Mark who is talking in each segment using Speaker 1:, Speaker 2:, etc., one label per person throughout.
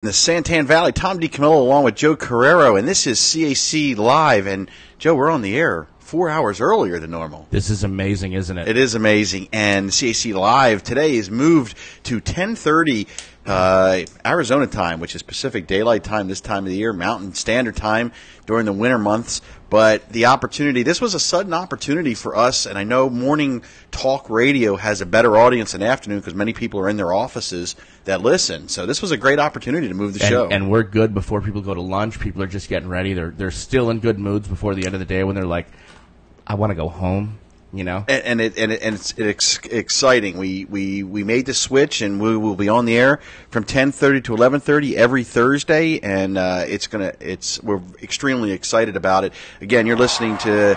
Speaker 1: The Santan Valley, Tom DiCamillo along with Joe Carreiro, and this is CAC Live. And Joe, we're on the air 4 hours earlier than normal.
Speaker 2: This is amazing, isn't it?
Speaker 1: It is amazing. And CAC Live today is moved to 10:30 Arizona time, which is Pacific Daylight Time this time of the year, Mountain Standard Time during the winter months. But the opportunity, this was a sudden opportunity for us, and I know morning talk radio has a better audience than afternoon because many people are in their offices that listen. So this was a great opportunity to move the show.
Speaker 2: And we're good before people go to lunch. People are just getting ready. They're still in good moods before the end of the day when they're like, I want to go home. You know,
Speaker 1: it's exciting. We made the switch, and we will be on the air from 10:30 to 11:30 every Thursday, and we're extremely excited about it. Again, you're listening to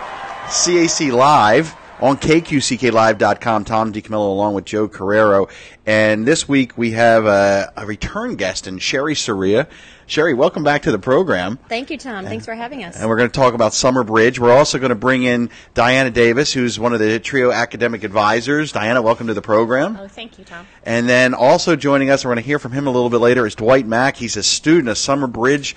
Speaker 1: CAC Live on CAClive.com. Tom DiCamillo along with Joe Carreiro, and this week we have a return guest in Sherry Soria. Sherry, welcome back to the program.
Speaker 3: Thank you, Tom. Thanks for having us.
Speaker 1: And we're going to talk about Summer Bridge. We're also going to bring in Diana Davis, who's one of the TRIO academic advisors. Diana, welcome to the program.
Speaker 3: Oh, thank you, Tom.
Speaker 1: And then also joining us, we're going to hear from him a little bit later, is Dwight Mack. He's a student, a Summer Bridge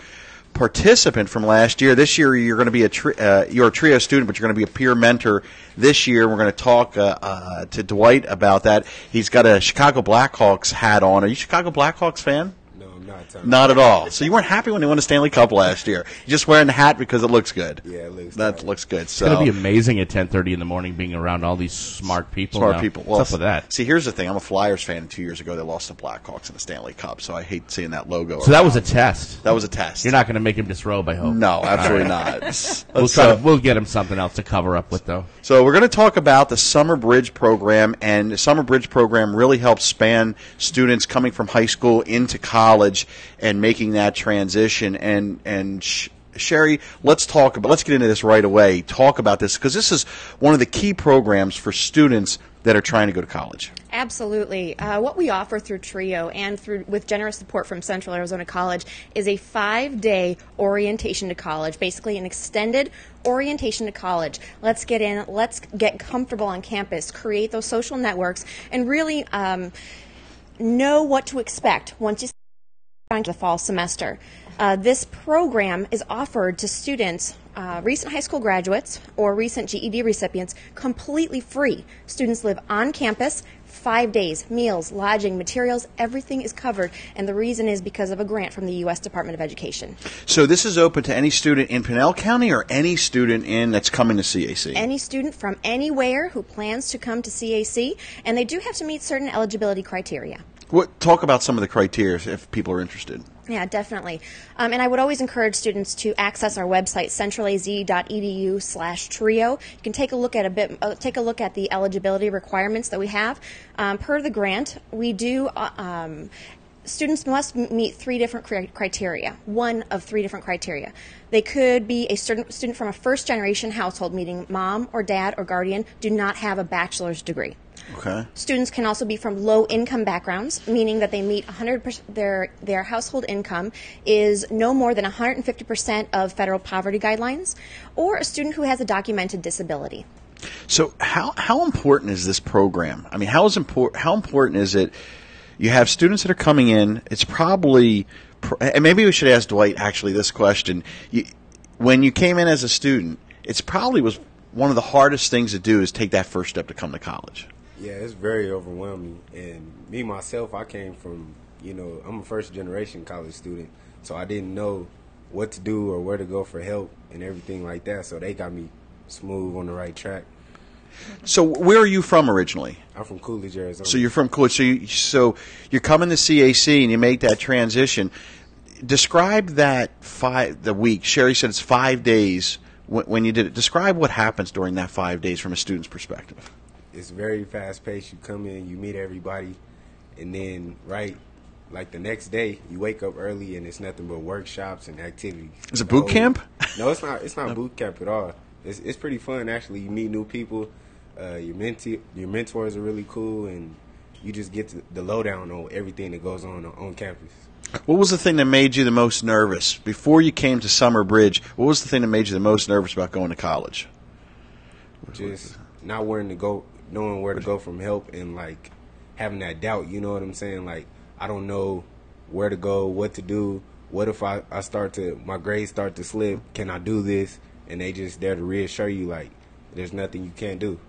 Speaker 1: participant from last year. This year, you're going to be you're a TRIO student, but you're going to be a peer mentor this year. We're going to talk to Dwight about that. He's got a Chicago Blackhawks hat on. Are you a Chicago Blackhawks fan? Not at all. So you weren't happy when they won the Stanley Cup last year. You're just wearing the hat because it looks good.
Speaker 4: Yeah, it looks
Speaker 1: that
Speaker 4: good.
Speaker 1: Looks good. So
Speaker 2: it's going to be amazing at 10:30 in the morning being around all these smart people.
Speaker 1: Well,
Speaker 2: what's up with that?
Speaker 1: See, here's the thing. I'm a Flyers fan, and 2 years ago they lost the Blackhawks in the Stanley Cup, so I hate seeing that logo.
Speaker 2: So that was a test.
Speaker 1: That was a test.
Speaker 2: You're not going to make him disrobe, I hope.
Speaker 1: No, absolutely not.
Speaker 2: We'll get him something else to cover up with, though.
Speaker 1: So we're going to talk about the Summer Bridge program, and the Summer Bridge program really helps span students coming from high school into college and making that transition. And Sherry, let's get into this right away. Talk about this because this is one of the key programs for students that are trying to go to college.
Speaker 3: Absolutely. What we offer through TRIO and with generous support from Central Arizona College is a 5-day orientation to college, basically an extended orientation to college. Let's get in, let's get comfortable on campus, create those social networks, and really know what to expect once you start the fall semester. This program is offered to students, recent high school graduates or recent GED recipients, completely free. Students live on campus 5 days, meals, lodging, materials, everything is covered, and the reason is because of a grant from the U.S. Department of Education.
Speaker 1: So this is open to any student in Pinell County or any student that's coming to CAC?
Speaker 3: Any student from anywhere who plans to come to CAC, and they do have to meet certain eligibility criteria.
Speaker 1: Talk about some of the criteria if people are interested.
Speaker 3: Yeah, definitely. And I would always encourage students to access our website, centralaz.edu/trio. You can take a look at the eligibility requirements that we have. Per the grant, we do. Students must meet 3 different criteria, one of 3 different criteria. They could be a student from a first-generation household, meaning mom or dad or guardian do not have a bachelor's degree.
Speaker 1: Okay.
Speaker 3: Students can also be from low-income backgrounds, meaning that they meet 100%, their household income is no more than 150% of federal poverty guidelines, or a student who has a documented disability.
Speaker 1: So how important is this program? I mean, how important is it? You have students that are coming in. It's probably, and maybe we should ask Dwight actually this question. When you came in as a student, it's probably was one of the hardest things to do is take that first step to come to college.
Speaker 4: Yeah, it's very overwhelming. And me, myself, I came from, I'm a first-generation college student, so I didn't know what to do or where to go for help and everything like that, so they got me smooth on the right track.
Speaker 1: So where are you from originally?
Speaker 4: I'm from Coolidge, Arizona.
Speaker 1: So you're from Coolidge. So you're coming to CAC and you make that transition. Describe that the week. Sherry said it's 5 days when you did it. Describe what happens during that 5 days from a student's perspective.
Speaker 4: It's very fast-paced. You come in, you meet everybody, and then like the next day, you wake up early and it's nothing but workshops and activities.
Speaker 1: Is it boot camp?
Speaker 4: No, it's not. It's not boot camp at all. It's pretty fun actually. You meet new people. Your mentors are really cool, and you just get the lowdown on everything that goes on campus.
Speaker 1: What was the thing that made you the most nervous before you came to Summer Bridge? What was the thing that made you the most nervous about going to college?
Speaker 4: Just not knowing where to go from help, and having that doubt. You know what I'm saying? I don't know where to go, what to do. What if my grades start to slip? Can I do this? And they just there to reassure you, like, there's nothing you can't do.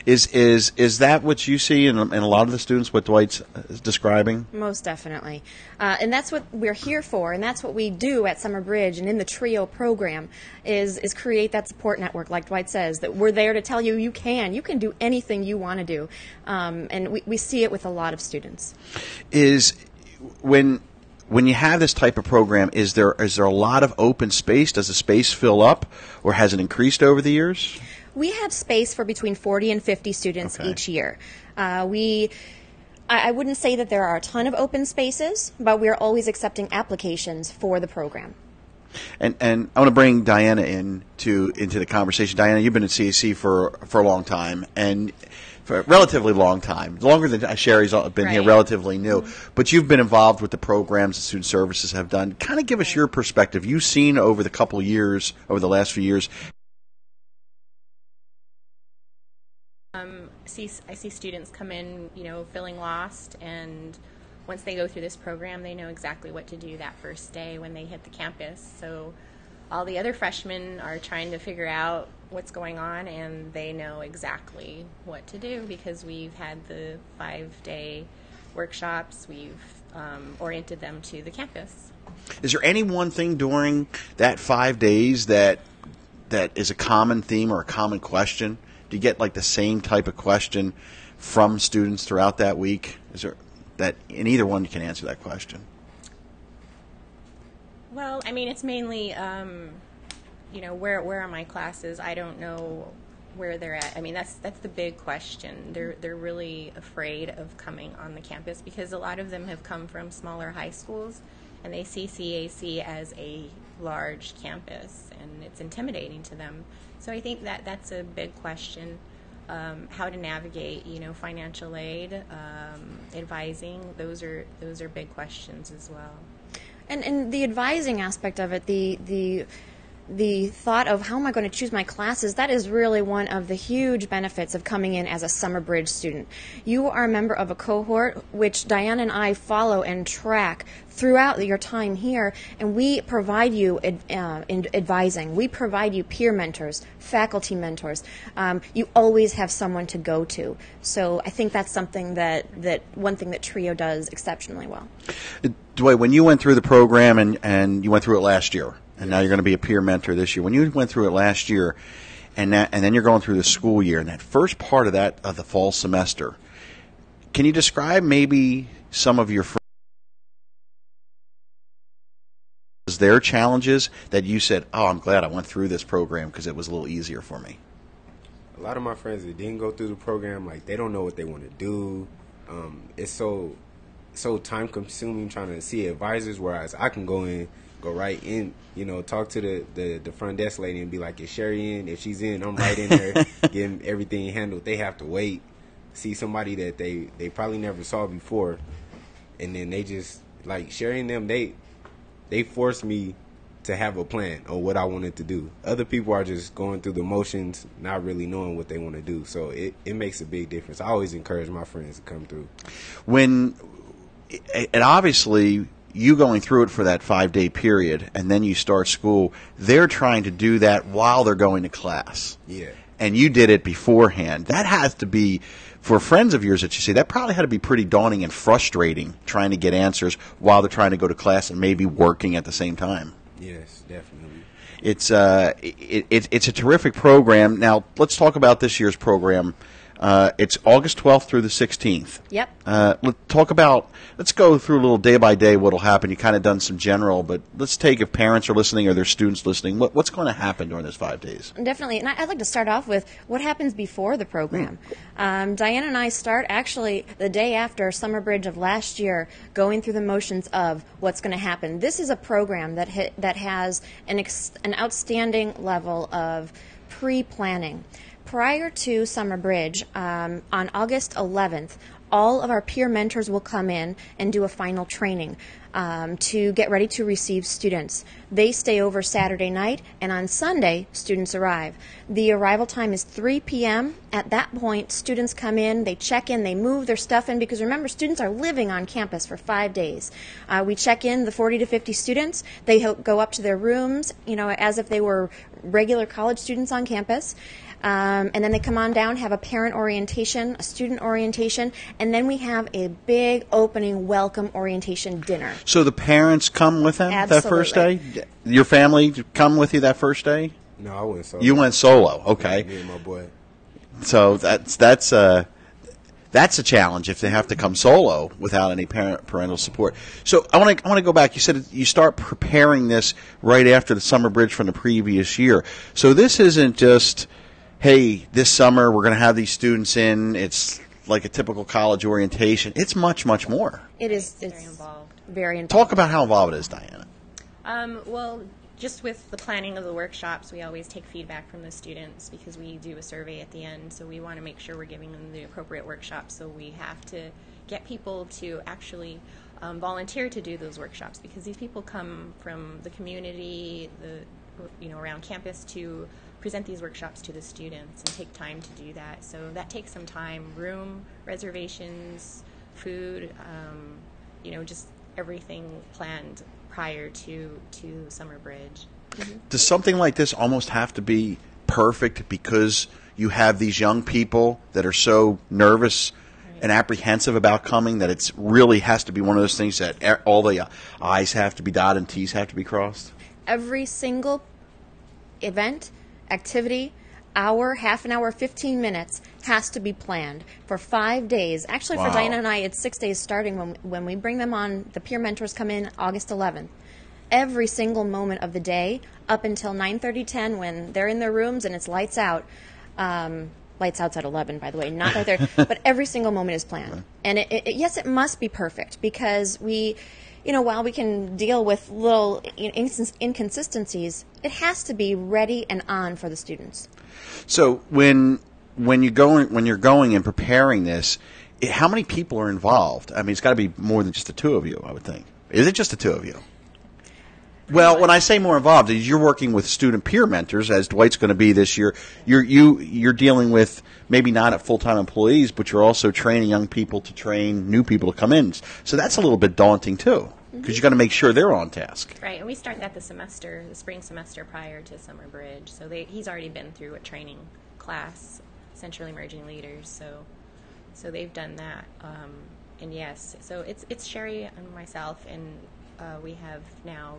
Speaker 1: Is that what you see in a lot of the students, what Dwight's describing?
Speaker 3: Most definitely. And that's what we're here for, and that's what we do at Summer Bridge and in the TRIO program is create that support network, like Dwight says, that we're there to tell you you can do anything you want to do. And we see it with a lot of students.
Speaker 1: When you have this type of program, is there a lot of open space? Does the space fill up, or has it increased over the years?
Speaker 3: We have space for between 40 and 50 students each year. I wouldn't say that there are a ton of open spaces, but we're always accepting applications for the program.
Speaker 1: And I want to bring Diana into the conversation. Diana, you've been at CAC for a long time, and for a relatively long time, longer than Sherry's been here, relatively new. Mm-hmm. But you've been involved with the programs that Student Services have done. Kind of give us your perspective. You've seen over the last few years.
Speaker 5: I see students come in, feeling lost, and once they go through this program, they know exactly what to do that first day when they hit the campus. So all the other freshmen are trying to figure out what's going on, and they know exactly what to do because we've had the 5-day workshops. We've oriented them to the campus.
Speaker 1: Is there any one thing during that 5 days that is a common theme or a common question? Do you get like the same type of question from students throughout that week? Is there that in either one you can answer that question?
Speaker 5: Well, I mean, it's mainly, where are my classes? I don't know where they're at. I mean, that's the big question. They're really afraid of coming on the campus because a lot of them have come from smaller high schools, and they see CAC as a large campus, and it's intimidating to them. So I think that's a big question, how to navigate, financial aid, advising. Those are big questions as well.
Speaker 3: And the advising aspect of it, the thought of how am I going to choose my classes, that is really one of the huge benefits of coming in as a Summer Bridge student. You are a member of a cohort which Diana and I follow and track throughout your time here, and we provide you advising. We provide you peer mentors, faculty mentors. You always have someone to go to. So I think that's something that one thing that TRIO does exceptionally well.
Speaker 1: Dwight, when you went through the program and you went through it last year, and now you're going to be a peer mentor this year. When you went through it last year, and then you're going through the school year, and that first part of the fall semester, can you describe maybe some of your friends, their challenges that you said, "Oh, I'm glad I went through this program because it was a little easier for me"?
Speaker 4: A lot of my friends that didn't go through the program, like, they don't know what they want to do. It's so time consuming trying to see advisors, whereas I can go right in, talk to the front desk lady and be like, is Sherry in? If she's in, I'm right in there, getting everything handled. They have to wait, see somebody that they probably never saw before, and then they just, like, Sherry and them, they forced me to have a plan on what I wanted to do. Other people are just going through the motions, not really knowing what they want to do. So it makes a big difference. I always encourage my friends to come through.
Speaker 1: And obviously, you going through it for that 5-day period, and then you start school, they're trying to do that while they're going to class.
Speaker 4: Yeah.
Speaker 1: And you did it beforehand. That has to be, for friends of yours that you see, that probably had to be pretty daunting and frustrating, trying to get answers while they're trying to go to class and maybe working at the same time.
Speaker 4: Yes, definitely.
Speaker 1: It's a terrific program. Now, let's talk about this year's program. It's August 12th through the 16th.
Speaker 3: Yep.
Speaker 1: Let's go through a little day by day what will happen. You kind of done some general, but let's take, if parents are listening or their students listening, what's going to happen during those 5 days?
Speaker 3: Definitely. And I'd like to start off with what happens before the program. Diana and I start actually the day after Summer Bridge of last year, going through the motions of what's going to happen. This is a program that has an outstanding level of pre-planning. Prior to Summer Bridge, on August 11th, all of our peer mentors will come in and do a final training. to get ready to receive students. They stay over Saturday night, and on Sunday, students arrive. The arrival time is 3 p.m. At that point, students come in, they check in, they move their stuff in, because remember, students are living on campus for 5 days. We check in the 40 to 50 students. They go up to their rooms, as if they were regular college students on campus. And then they come on down, have a parent orientation, a student orientation, and then we have a big opening welcome orientation dinner.
Speaker 1: So the parents come with them that first day? Your family come with you that first day?
Speaker 4: No, I went solo.
Speaker 1: You went solo, okay.
Speaker 4: Me and my boy.
Speaker 1: So that's a challenge if they have to come solo without any parental support. So I want to go back. You said you start preparing this right after the summer bridge from the previous year. So this isn't just, hey, this summer we're going to have these students in. It's like a typical college orientation. It's much, much more.
Speaker 3: It is.
Speaker 5: It's very involved.
Speaker 3: Very involved.
Speaker 1: Talk about how involved it is, Diana.
Speaker 5: Well, just with the planning of the workshops, we always take feedback from the students because we do a survey at the end. So we want to make sure we're giving them the appropriate workshops. So we have to get people to actually volunteer to do those workshops, because these people come from the community, around campus to present these workshops to the students and take time to do that. So that takes some time, room reservations, food, just everything planned prior to Summer Bridge.
Speaker 3: Mm-hmm.
Speaker 1: Does something like this almost have to be perfect because you have these young people that are so nervous and apprehensive about coming that it really has to be one of those things that all the I's have to be dotted and T's have to be crossed?
Speaker 3: Every single event, activity, hour, half an hour, 15 minutes has to be planned for 5 days. Actually,
Speaker 1: Wow.
Speaker 3: for Diana and I, it's 6 days starting when we bring them on. The peer mentors come in August 11th. Every single moment of the day up until 9:30, 10 when they're in their rooms and it's lights out. Lights out's at 11, by the way, not right there. But every single moment is planned. And yes, it must be perfect, because while we can deal with little inconsistencies, it has to be ready and on for the students.
Speaker 1: So when you're going and preparing this, how many people are involved? I mean, it's got to be more than just the two of you, I would think. Is it just the two of you? Well, when I say more involved, you're working with student peer mentors, as Dwight's going to be this year. You're dealing with maybe not at full-time employees, but you're also training young people to train new people to come in. So that's a little bit daunting too, because you got to make sure they're on task.
Speaker 5: Right, and we start that the spring semester prior to Summer Bridge. So he's already been through a training class, Central Emerging Leaders. So they've done that. And yes, so it's Sherry and myself, and we have now,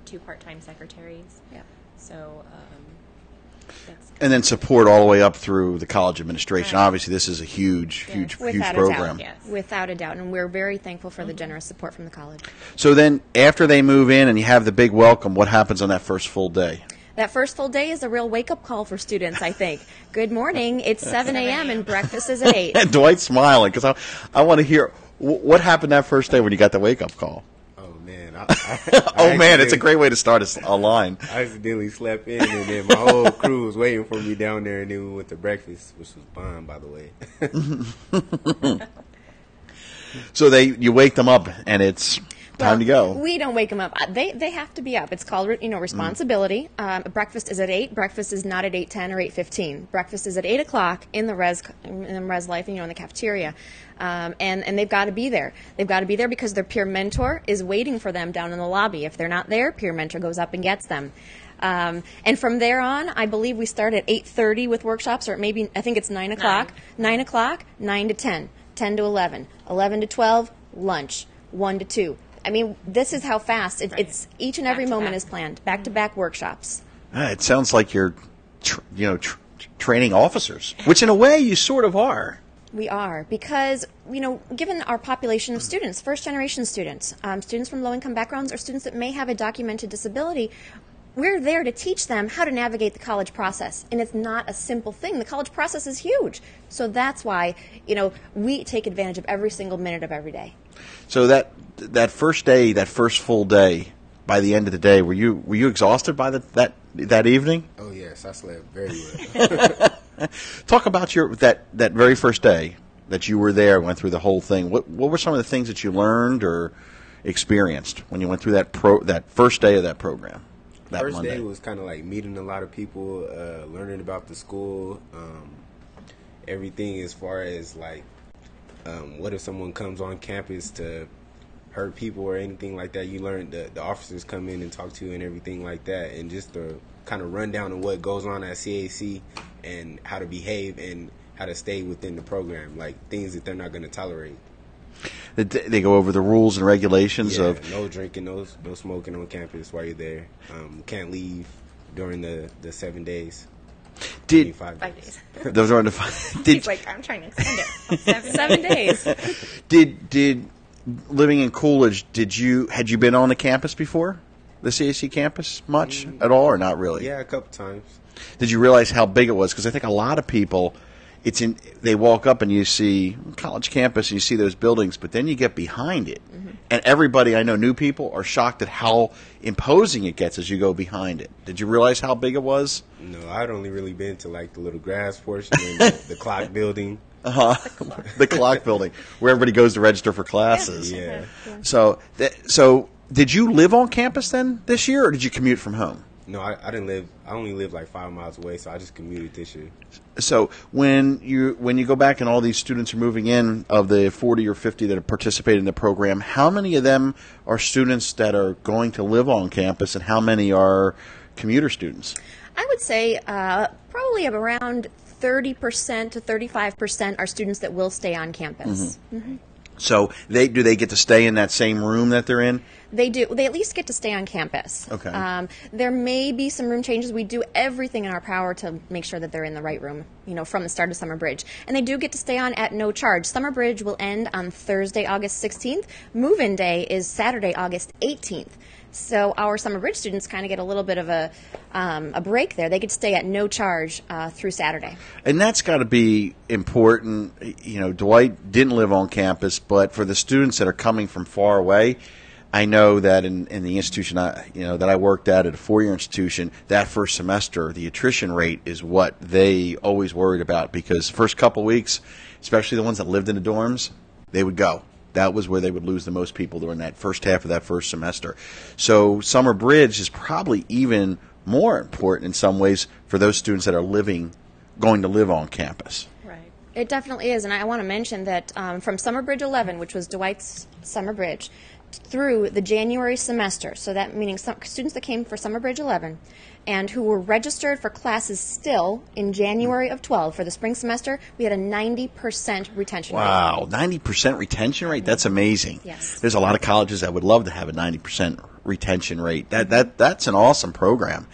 Speaker 5: 2 part-time secretaries.
Speaker 3: Yeah.
Speaker 5: So that's
Speaker 1: And then support all the way up through the college administration.
Speaker 5: Right.
Speaker 1: Obviously, this is a huge
Speaker 3: Without a
Speaker 1: program.
Speaker 3: doubt.
Speaker 5: Yes.
Speaker 3: Without a doubt. And we're very thankful for the generous support from the college.
Speaker 1: So then after they move in and you have the big welcome, what happens on that first full day?
Speaker 3: That first full day is a real wake-up call for students, I think. Good morning. It's 7 a.m. and breakfast is at 8.
Speaker 1: And Dwight's smiling because I want to hear what happened that first day when you got the wake-up call.
Speaker 4: Oh, man.
Speaker 1: Oh, man, it's a great way to start a line.
Speaker 4: I accidentally slept in, and then my whole crew was waiting for me down there, and then we went to breakfast, which was bomb, by the way.
Speaker 1: So you wake them up, and it's time to go.
Speaker 3: We don't wake them up. They have to be up. It's called responsibility. Breakfast is at 8. Breakfast is not at 8:10 or 8:15. Breakfast is at 8 o'clock in the res life, in the cafeteria, and they've got to be there. They've got to be there because their peer mentor is waiting for them down in the lobby. If they're not there, peer mentor goes up and gets them. And from there on, I believe we start at 8:30 with workshops, or maybe I think it's 9 o'clock. 9 o'clock, 9 to 10, 10 to 11, 11 to 12, lunch, 1 to 2. I mean, this is how fast. It's each and every moment is planned. Back-to-back workshops.
Speaker 1: It sounds like you're, training officers, which in a way you sort of are.
Speaker 3: We are, because, given our population of students, first-generation students, students from low-income backgrounds, or students that may have a documented disability, we're there to teach them how to navigate the college process. And it's not a simple thing. The college process is huge. So that's why, we take advantage of every single minute of every day.
Speaker 1: So that first day, that first full day, by the end of the day, were you exhausted by that evening?
Speaker 4: Oh, yes, I slept very well.
Speaker 1: Talk about that very first day that you were there, went through the whole thing. What were some of the things that you learned, or experienced when you went through that first day of that program? That
Speaker 4: First
Speaker 1: Monday?
Speaker 4: day was kind of like meeting a lot of people, learning about the school, everything as far as like what if someone comes on campus to hurt people or anything like that. You learn the officers come in and talk to you and everything like that, and just the kind of rundown of what goes on at CAC and how to behave and how to stay within the program, like things that they're not going to tolerate.
Speaker 1: They go over the rules and regulations of
Speaker 4: no drinking, no smoking on campus while you're there. Can't leave during the 7 days.
Speaker 5: 5 days.
Speaker 1: Those are on the 5.
Speaker 5: He's like, I'm trying to extend it. 7 days.
Speaker 1: Did living in Coolidge? Had you been on the campus before, the CAC campus, much at all, or not really?
Speaker 4: Yeah, a couple times.
Speaker 1: Did you realize how big it was? Because I think a lot of people, they walk up and you see college campus and you see those buildings, but then you get behind it, and everybody, I know, new people are shocked at how imposing it gets as you go behind it. Did you realize how big it was?
Speaker 4: No, I'd only really been to like the little grass portion and the clock building.
Speaker 1: The clock building where everybody goes to register for classes.
Speaker 4: Yeah.
Speaker 1: So did you live on campus then this year, or did you commute from home?
Speaker 4: No, I didn't live. I only lived like 5 miles away, so I just commuted this year.
Speaker 1: So when you go back and all these students are moving in, of the 40 or 50 that have participated in the program, how many of them are students that are going to live on campus, and how many are commuter students?
Speaker 3: I would say probably around 30% to 35% are students that will stay on campus.
Speaker 1: So do they get to stay in that same room that they're in?
Speaker 3: They do. They at least get to stay on campus.
Speaker 1: Okay.
Speaker 3: There may be some room changes. We do everything in our power to make sure that they're in the right room, from the start of Summer Bridge. And they do get to stay on at no charge. Summer Bridge will end on Thursday, August 16th. Move-in day is Saturday, August 18th. So our Summer Bridge students kind of get a little bit of a break there. They get to stay at no charge through Saturday.
Speaker 1: And that's got to be important. Dwight didn't live on campus, but for the students that are coming from far away, I know that in the institution that I worked at a 4-year institution, that first semester, the attrition rate is what they always worried about, because the first couple weeks, especially the ones that lived in the dorms, they would go. That was where they would lose the most people during that first half of that first semester. So Summer Bridge is probably even more important in some ways for those students that are going to live on campus.
Speaker 3: Right. It definitely is. And I want to mention that from Summer Bridge 11, which was Dwight's Summer Bridge, through the January semester, so that meaning some students that came for Summer Bridge 11 and who were registered for classes still in January of 12 for the spring semester, we had a 90% retention rate.
Speaker 1: Wow, 90% retention rate? That's amazing.
Speaker 3: Yes.
Speaker 1: There's a lot of colleges that would love to have a 90% retention rate. That's an awesome program.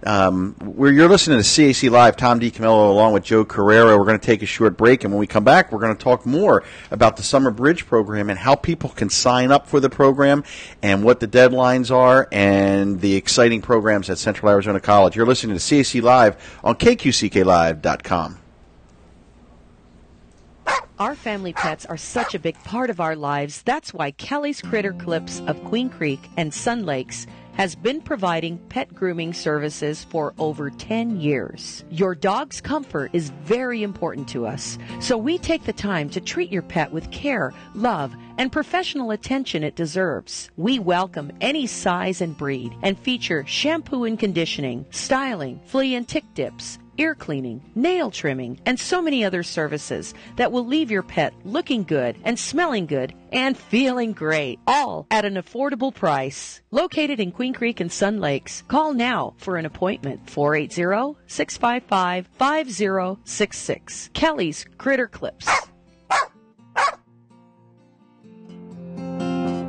Speaker 1: You're listening to CAClive, Tom D. Camillo along with Joe Carreiro. We're going to take a short break, and when we come back, we're going to talk more about the Summer Bridge program and how people can sign up for the program and what the deadlines are and the exciting programs at Central Arizona College. You're listening to CAC Live on CAClive.com.
Speaker 6: Our family pets are such a big part of our lives. That's why Kelly's Critter Clips of Queen Creek and Sun Lakes has been providing pet grooming services for over 10 years. Your dog's comfort is very important to us, so we take the time to treat your pet with care, love, and professional attention it deserves. We welcome any size and breed and feature shampoo and conditioning, styling, flea and tick dips, ear cleaning, nail trimming, and so many other services that will leave your pet looking good and smelling good and feeling great, all at an affordable price. Located in Queen Creek and Sun Lakes, call now for an appointment, 480-655-5066. Kelly's Critter Clips.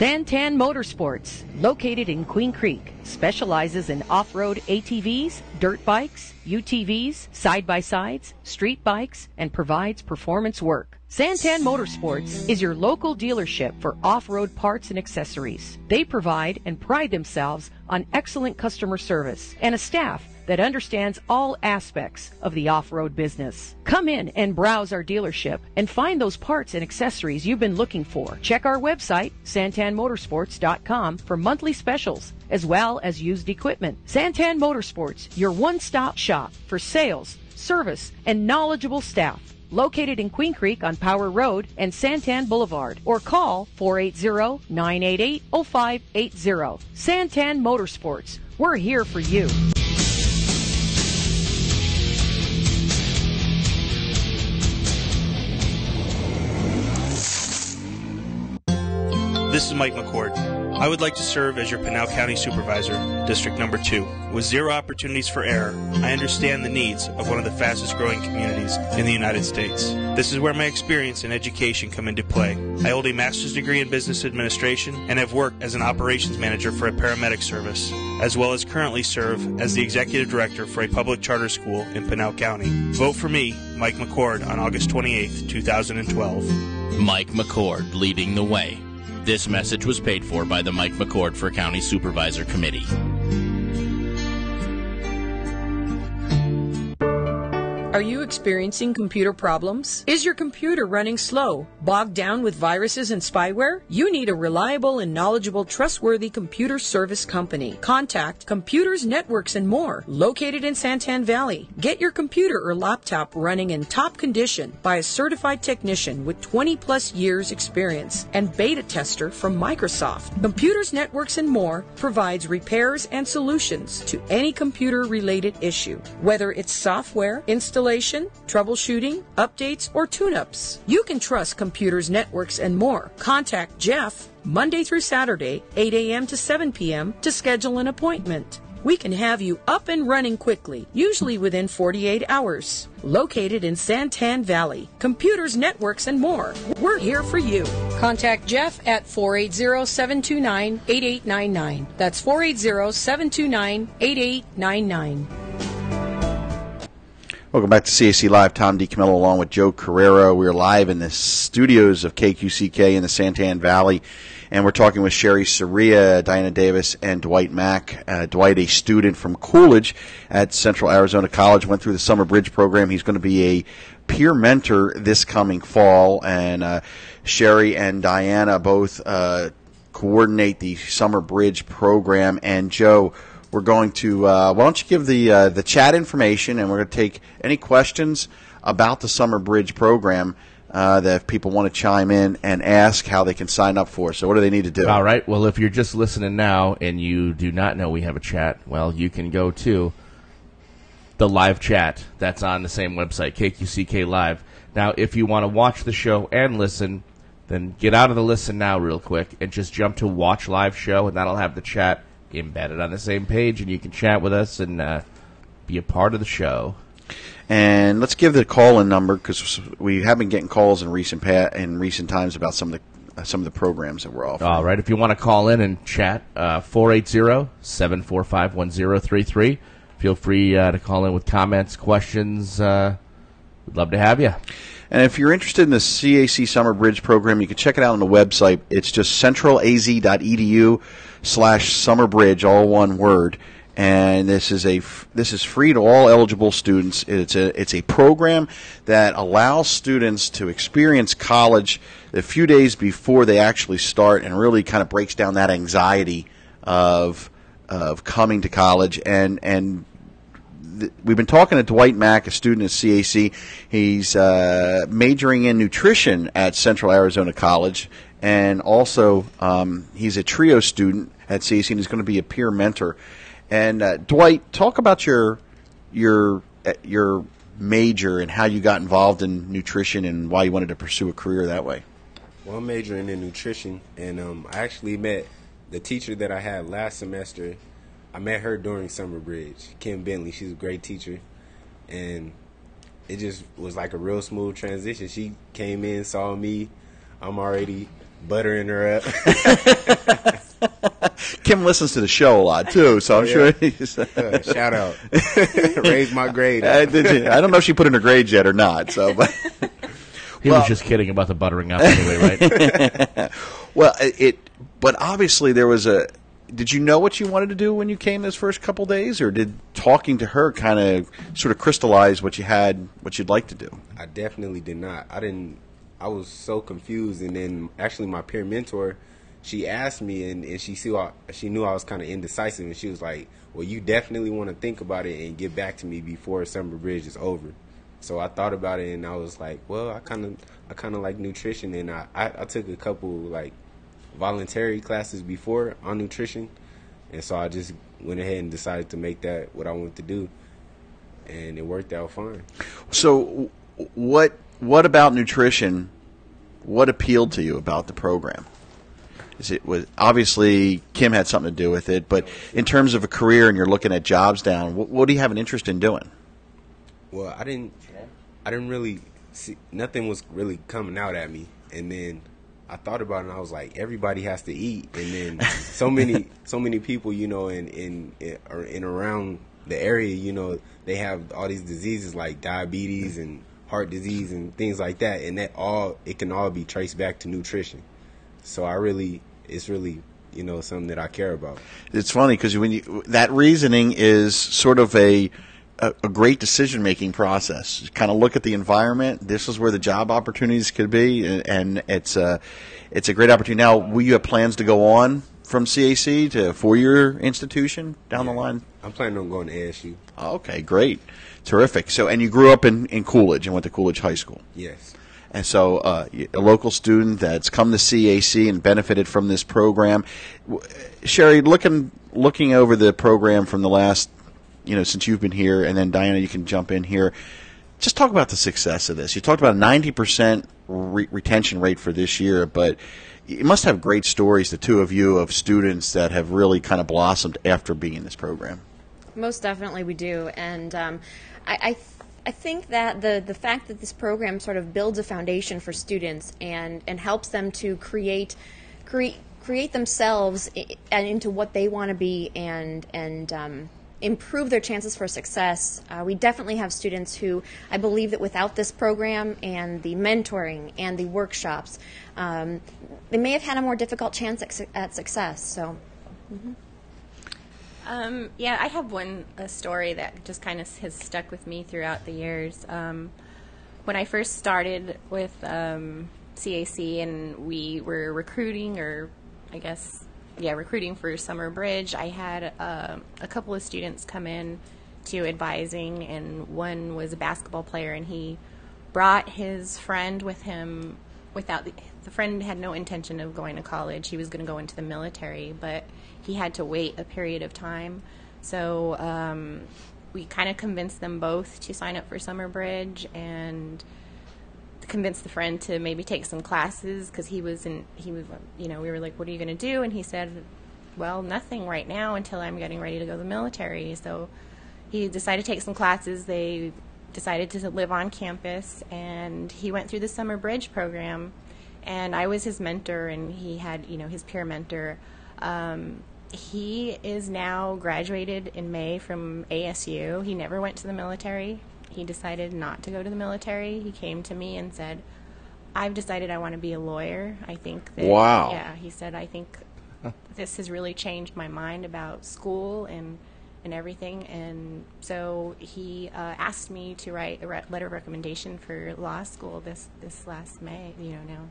Speaker 6: Santan Motorsports, located in Queen Creek, specializes in off-road ATVs, dirt bikes, UTVs, side-by-sides, street bikes, and provides performance work. Santan Motorsports is your local dealership for off-road parts and accessories. They provide and pride themselves on excellent customer service and a staff that understands all aspects of the off-road business. Come in and browse our dealership and find those parts and accessories you've been looking for. Check our website, santanmotorsports.com, for monthly specials as well as used equipment. Santan Motorsports, your one-stop shop for sales, service, and knowledgeable staff. located in Queen Creek on Power Road and Santan Boulevard, or call 480-988-0580. Santan Motorsports. We're here for you.
Speaker 7: This is Mike McCord. I would like to serve as your Pinal County Supervisor, District Number 2. With zero opportunities for error, I understand the needs of one of the fastest growing communities in the United States. This is where my experience and education come into play. I hold a master's degree in business administration and have worked as an operations manager for a paramedic service, as well as currently serve as the executive director for a public charter school in Pinal County. Vote for me, Mike McCord, on August 28th, 2012.
Speaker 8: Mike McCord leading the way. This message was paid for by the Mike McCord for County Supervisor Committee.
Speaker 9: Are you experiencing computer problems? Is your computer running slow, bogged down with viruses and spyware? You need a reliable and knowledgeable, trustworthy computer service company. Contact Computers, Networks, and More, located in Santan Valley. Get your computer or laptop running in top condition by a certified technician with 20-plus years experience and beta tester from Microsoft. Computers, Networks, and More provides repairs and solutions to any computer-related issue, whether it's software, installation, troubleshooting, updates, or tune-ups. You can trust Computers, Networks, and More. Contact Jeff Monday through Saturday, 8 a.m. to 7 p.m. to schedule an appointment. We can have you up and running quickly, usually within 48 hours. Located in Santan Valley. Computers, Networks, and More. We're here for you. Contact Jeff at 480-729-8899. That's 480-729-8899.
Speaker 1: Welcome back to CAC Live. Tom D. Camillo along with Joe Carreiro. We're live in the studios of KQCK in the Santan Valley, and we're talking with Sherry Soria, Diana Davis, and Dwight Mack. Dwight, a student from Coolidge at Central Arizona College, went through the Summer Bridge program. He's going to be a peer mentor this coming fall, and Sherry and Diana both coordinate the Summer Bridge program. And Joe, we're going to, why don't you give the chat information, and we're going to take any questions about the Summer Bridge program that if people want to chime in and ask how they can sign up for. So what do they need to do? All
Speaker 2: right. Well, if you're just listening now and you do not know we have a chat, well, you can go to the live chat. That's on the same website, KQCK Live. Now, if you want to watch the show and listen, then get out of the listen now real quick and just jump to watch live show, and that'll have the chat embedded on the same page, and you can chat with us and be a part of the show.
Speaker 1: And let's give the call-in number, because we have been getting calls in recent times about some of the programs that we're offering.
Speaker 2: All right, if you want to call in and chat, 480-745-1033. Feel free to call in with comments, questions. We'd love to have you.
Speaker 1: And if you're interested in the CAC Summer Bridge program, you can check it out on the website. It's just centralaz.edu/summerbridge, all one word. And this is free to all eligible students. It's a program that allows students to experience college a few days before they actually start, and really kind of breaks down that anxiety of coming to college. And we've been talking to Dwight Mack, a student at CAC. He's majoring in nutrition at Central Arizona College, and also he's a trio student at CAC, and he's going to be a peer mentor. And Dwight, talk about your major and how you got involved in nutrition and why you wanted to pursue a career that way.
Speaker 4: Well, I'm majoring in nutrition, and I actually met the teacher that I had last semester. I met her during Summer Bridge, Kim Bentley. She's a great teacher, and it just was like a real smooth transition. She came in, saw me. I'm already buttering her up.
Speaker 1: Kim listens to the show a lot, too, so I'm sure he's...
Speaker 4: Shout out. Raised my grade.
Speaker 1: I don't know if she put in her grades yet or not. So, but
Speaker 2: he was just kidding about the buttering up anyway, right?
Speaker 1: Well, but obviously there was a... Did you know what you wanted to do when you came those first couple days, or did talking to her kind of sort of crystallize what you'd like to do?
Speaker 4: I definitely did not. I was so confused, and then actually my peer mentor, she asked me, and she knew I was kind of indecisive, and she was like, well, you definitely want to think about it and get back to me before Summer Bridge is over. So I thought about it, and I was like, well, I kind of like nutrition, and I took a couple like voluntary classes before on nutrition, and so I just went ahead and decided to make that what I wanted to do, and it worked out fine.
Speaker 1: So what about nutrition? What appealed to you about the program? Was obviously Kim had something to do with it, but in terms of a career and you're looking at jobs down, what do you have an interest in doing?
Speaker 4: Well, I didn't really see, nothing was really coming out at me, and then I thought about it, and I was like, everybody has to eat, and then so many people, you know, in around the area, you know, they have all these diseases like diabetes and heart disease and things like that, and it can all be traced back to nutrition. So it's really, you know, something that I care about.
Speaker 1: It's funny because that reasoning is sort of a great decision-making process. You kind of look at the environment. This is where the job opportunities could be, and it's a great opportunity. Now, will you have plans to go on from CAC to a four-year institution down the line?
Speaker 4: I'm planning on going to ASU.
Speaker 1: Okay, great. Terrific. So, and you grew up in Coolidge and went to Coolidge High School.
Speaker 4: Yes.
Speaker 1: And so a local student that's come to CAC and benefited from this program. Sherry, looking over the program from the last, you know, since you've been here, and then Diana, you can jump in here. Just talk about the success of this. You talked about a 90% retention rate for this year, but you must have great stories, the two of you, of students that have really kind of blossomed after being in this program.
Speaker 3: Most definitely we do. And I think that the fact that this program sort of builds a foundation for students and helps them to create themselves and into what they want to be and improve their chances for success. We definitely have students who, I believe that without this program and the mentoring and the workshops, they may have had a more difficult chance at success. So. Mm-hmm.
Speaker 5: Yeah, I have a story that just kind of has stuck with me throughout the years. When I first started with CAC and we were recruiting, recruiting for Summer Bridge, I had a couple of students come in to advising, and one was a basketball player, and he brought his friend with him. The friend had no intention of going to college. He was going to go into the military, but he had to wait a period of time. So we kind of convinced them both to sign up for Summer Bridge and convinced the friend to maybe take some classes because we were like, what are you going to do? And he said, well, nothing right now until I'm getting ready to go to the military. So he decided to take some classes. They decided to live on campus, and he went through the Summer Bridge program, and I was his mentor, and he had, his peer mentor. He is now graduated in May from ASU. He never went to the military. He decided not to go to the military. He came to me and said, I've decided I want to be a lawyer. I think that,
Speaker 1: wow.
Speaker 5: Yeah, he said, I think this has really changed my mind about school and everything. And so he asked me to write a letter of recommendation for law school this last May, now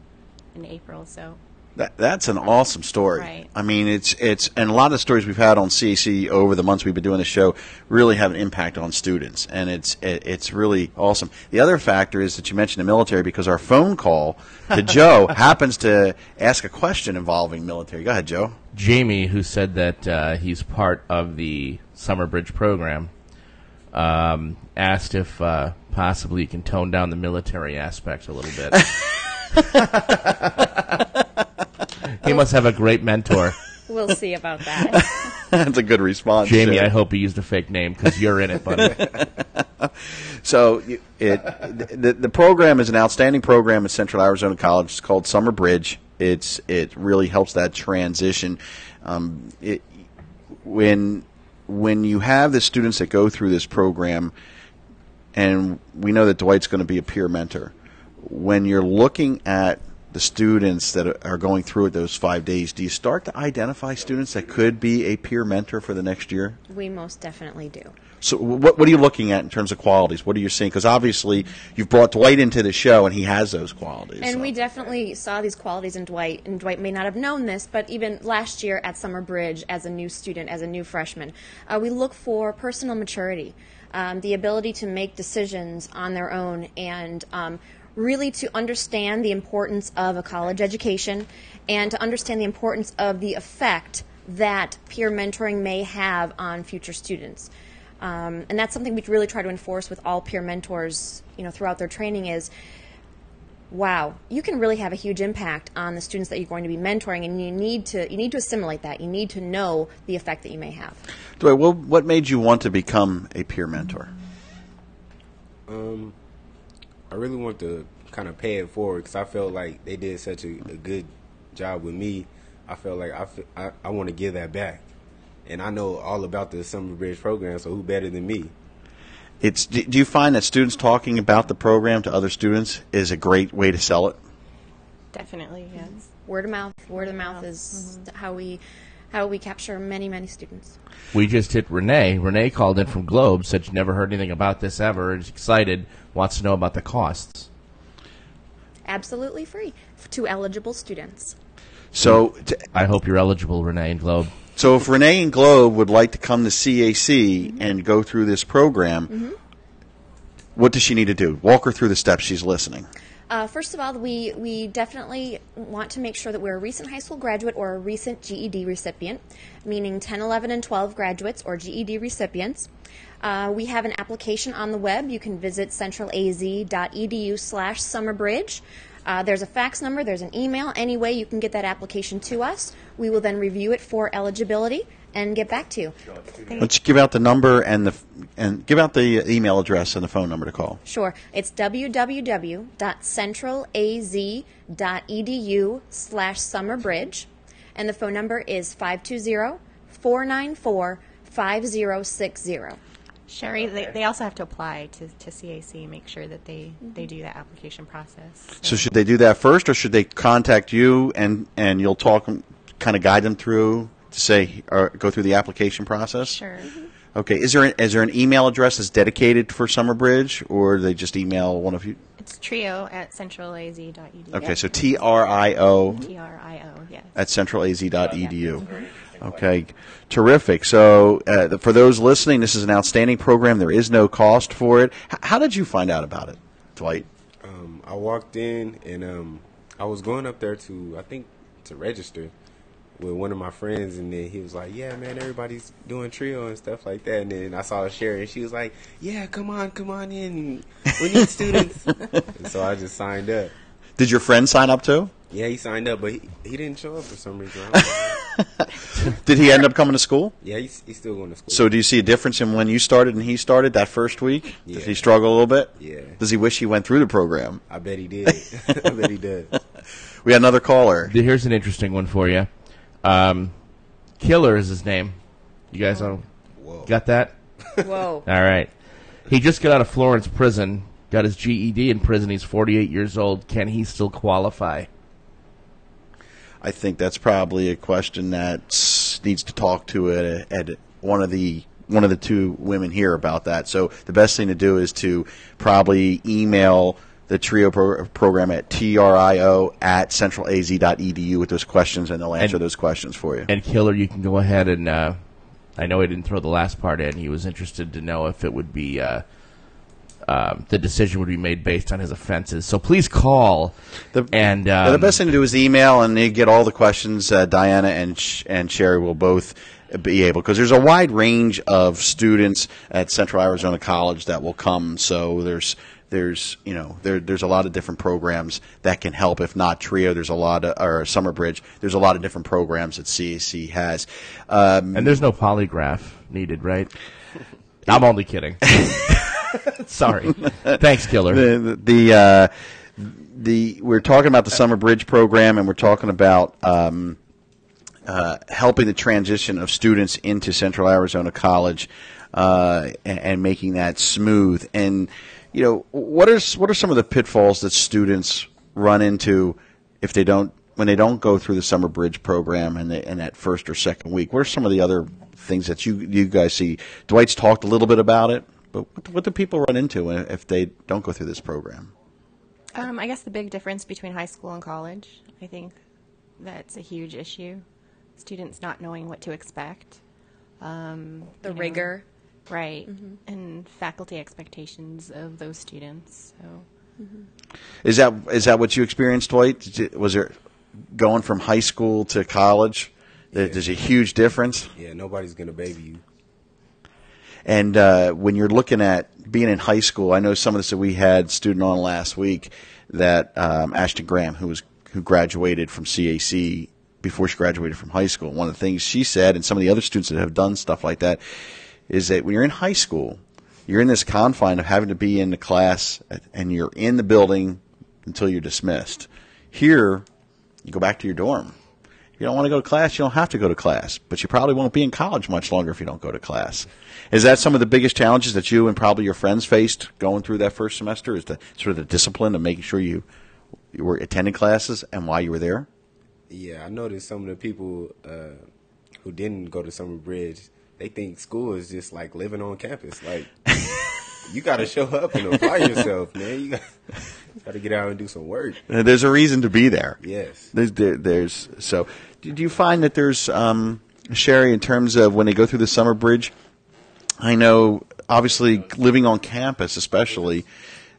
Speaker 5: in April. So
Speaker 1: that's an awesome story.
Speaker 5: Right.
Speaker 1: I mean, it's and a lot of stories we've had on CAC over the months we've been doing the show really have an impact on students, and it's really awesome. The other factor is that you mentioned the military, because our phone call to Joe happens to ask a question involving military. Go ahead, Joe.
Speaker 2: Jamie, who said that he's part of the Summer Bridge program, asked if possibly you can tone down the military aspect a little bit. He must have a great mentor.
Speaker 3: We'll see about that.
Speaker 1: That's a good response,
Speaker 2: Jamie.
Speaker 1: too.
Speaker 2: I hope he used a fake name because you're in it, buddy.
Speaker 1: So the program is an outstanding program at Central Arizona College. It's called Summer Bridge. It really helps that transition. When you have the students that go through this program, and we know that Dwight's going to be a peer mentor, when you're looking at the students that are going through it those 5 days, do you start to identify students that could be a peer mentor for the next year?
Speaker 3: We most definitely do.
Speaker 1: So what are you looking at in terms of qualities? What are you seeing? Because obviously you've brought Dwight into the show, and he has those qualities.
Speaker 3: And
Speaker 1: so.
Speaker 3: we definitely saw these qualities in Dwight, and Dwight may not have known this, but even last year at Summer Bridge as a new student, as a new freshman, we look for personal maturity, the ability to make decisions on their own, and really to understand the importance of a college education and to understand the importance of the effect that peer mentoring may have on future students. And that's something we really try to enforce with all peer mentors, throughout their training is, wow, you can really have a huge impact on the students that you're going to be mentoring, and you need to assimilate that. You need to know the effect that you may have.
Speaker 1: Dwight, what made you want to become a peer mentor?
Speaker 4: I really want to kind of pay it forward because I felt like they did such a good job with me. I felt like I want to give that back. And I know all about the Summer Bridge program, so who better than me?
Speaker 1: Do you find that students talking about the program to other students is a great way to sell it?
Speaker 5: Definitely, yes.
Speaker 3: Word of mouth. Word of mouth is how we capture many, many students.
Speaker 2: We just hit Renee. Renee called in from Globe, said she never heard anything about this ever, is excited, wants to know about the costs.
Speaker 3: Absolutely free to eligible students.
Speaker 1: So
Speaker 2: I hope you're eligible, Renee and Globe.
Speaker 1: So if Renee and Globe would like to come to CAC and go through this program, what does she need to do? Walk her through the steps. She's listening.
Speaker 3: First of all, we definitely want to make sure that we're a recent high school graduate or a recent GED recipient, meaning 10, 11, and 12 graduates or GED recipients. We have an application on the web. You can visit centralaz.edu/summerbridge. There's a fax number, there's an email. Any way you can get that application to us. We will then review it for eligibility and get back to you.
Speaker 1: Let's give out the number and give out the email address and the phone number to call.
Speaker 3: Sure. It's www.centralaz.edu/summerbridge, and the phone number is 520-494-5060.
Speaker 5: Sherry, they also have to apply to CAC, make sure that they do that application process.
Speaker 1: So should they do that first, or should they contact you and you'll talk, kind of guide them through to say, or go through the application process?
Speaker 5: Sure.
Speaker 1: Okay. Is there an email address that's dedicated for Summer Bridge, or do they just email one of you?
Speaker 5: It's trio@centralaz.edu.
Speaker 1: Okay, so TRIO
Speaker 5: yes.
Speaker 1: at centralaz.edu. Okay, terrific. So for those listening, this is an outstanding program. There is no cost for it. How did you find out about it, Dwight?
Speaker 4: I walked in, and I was going up there to register with one of my friends, and then he was like, yeah, man, everybody's doing trio and stuff like that. And then I saw Sherry, and she was like, yeah, come on in. We need students. And so I just signed up.
Speaker 1: Did your friend sign up too?
Speaker 4: Yeah, he signed up, but he didn't show up for some reason.
Speaker 1: Did he end up coming to school?
Speaker 4: Yeah, he's still going to school.
Speaker 1: So do you see a difference in when you started and he started that first week?
Speaker 4: Yeah.
Speaker 1: Did he struggle a little bit?
Speaker 4: Yeah.
Speaker 1: Does he wish he went through the program?
Speaker 4: I bet he did. I bet he did.
Speaker 1: We had another caller.
Speaker 2: Here's an interesting one for you. Killer is his name. You guys got that?
Speaker 3: Whoa.
Speaker 2: All right. He just got out of Florence prison, got his GED in prison. He's 48 years old. Can he still qualify?
Speaker 1: I think that's probably a question that needs to talk to at one of the two women here about that. So the best thing to do is to probably email the TRIO program at trio@centralaz.edu with those questions, and they'll answer those questions for you.
Speaker 2: And Killer, you can go ahead and I know he didn't throw the last part in. He was interested to know if it would be the decision would be made based on his offenses. So please call.
Speaker 1: The best thing to do is email, and you get all the questions. Diana and Sherry will both be able, because there's a wide range of students at Central Arizona College that will come. So there's a lot of different programs that can help. If not TRIO, there's a lot of, or Summer Bridge. There's a lot of different programs that CAC has.
Speaker 2: And there's no polygraph needed, right? I'm only kidding. Sorry. Thanks, Killer.
Speaker 1: We're talking about the Summer Bridge program, and we're talking about helping the transition of students into Central Arizona College and making that smooth. And what are some of the pitfalls that students run into if they don't, when they don't go through the summer bridge program and that first or second week? What are some of the other things that you guys see? Dwight's talked a little bit about it, but what do people run into if they don't go through this program?
Speaker 5: I guess the big difference between high school and college, I think that's a huge issue. Students not knowing what to expect.
Speaker 3: The rigor.
Speaker 5: Right, and faculty expectations of those students. So,
Speaker 1: Is that what you experienced, Dwight? Was there going from high school to college? There's a huge difference.
Speaker 4: Yeah, nobody's gonna baby you.
Speaker 1: And when you're looking at being in high school, I know some of this that we had a student on last week that Ashton Graham, who graduated from CAC before she graduated from high school. One of the things she said, and some of the other students that have done stuff like that, is that when you're in high school, you're in this confine of having to be in the class and you're in the building until you're dismissed. Here, you go back to your dorm. If you don't want to go to class, you don't have to go to class. But you probably won't be in college much longer if you don't go to class. Is that some of the biggest challenges that you and probably your friends faced going through that first semester, is the sort of the discipline of making sure you were attending classes and why you were there?
Speaker 4: Yeah, I noticed some of the people who didn't go to summer bridge, they think school is just like living on campus. Like, you got to show up and apply yourself, man. You got to get out and do some work.
Speaker 1: There's a reason to be there.
Speaker 4: Yes.
Speaker 1: So, do you find that there's, Sherry, in terms of when they go through the summer bridge, I know, obviously, living on campus especially,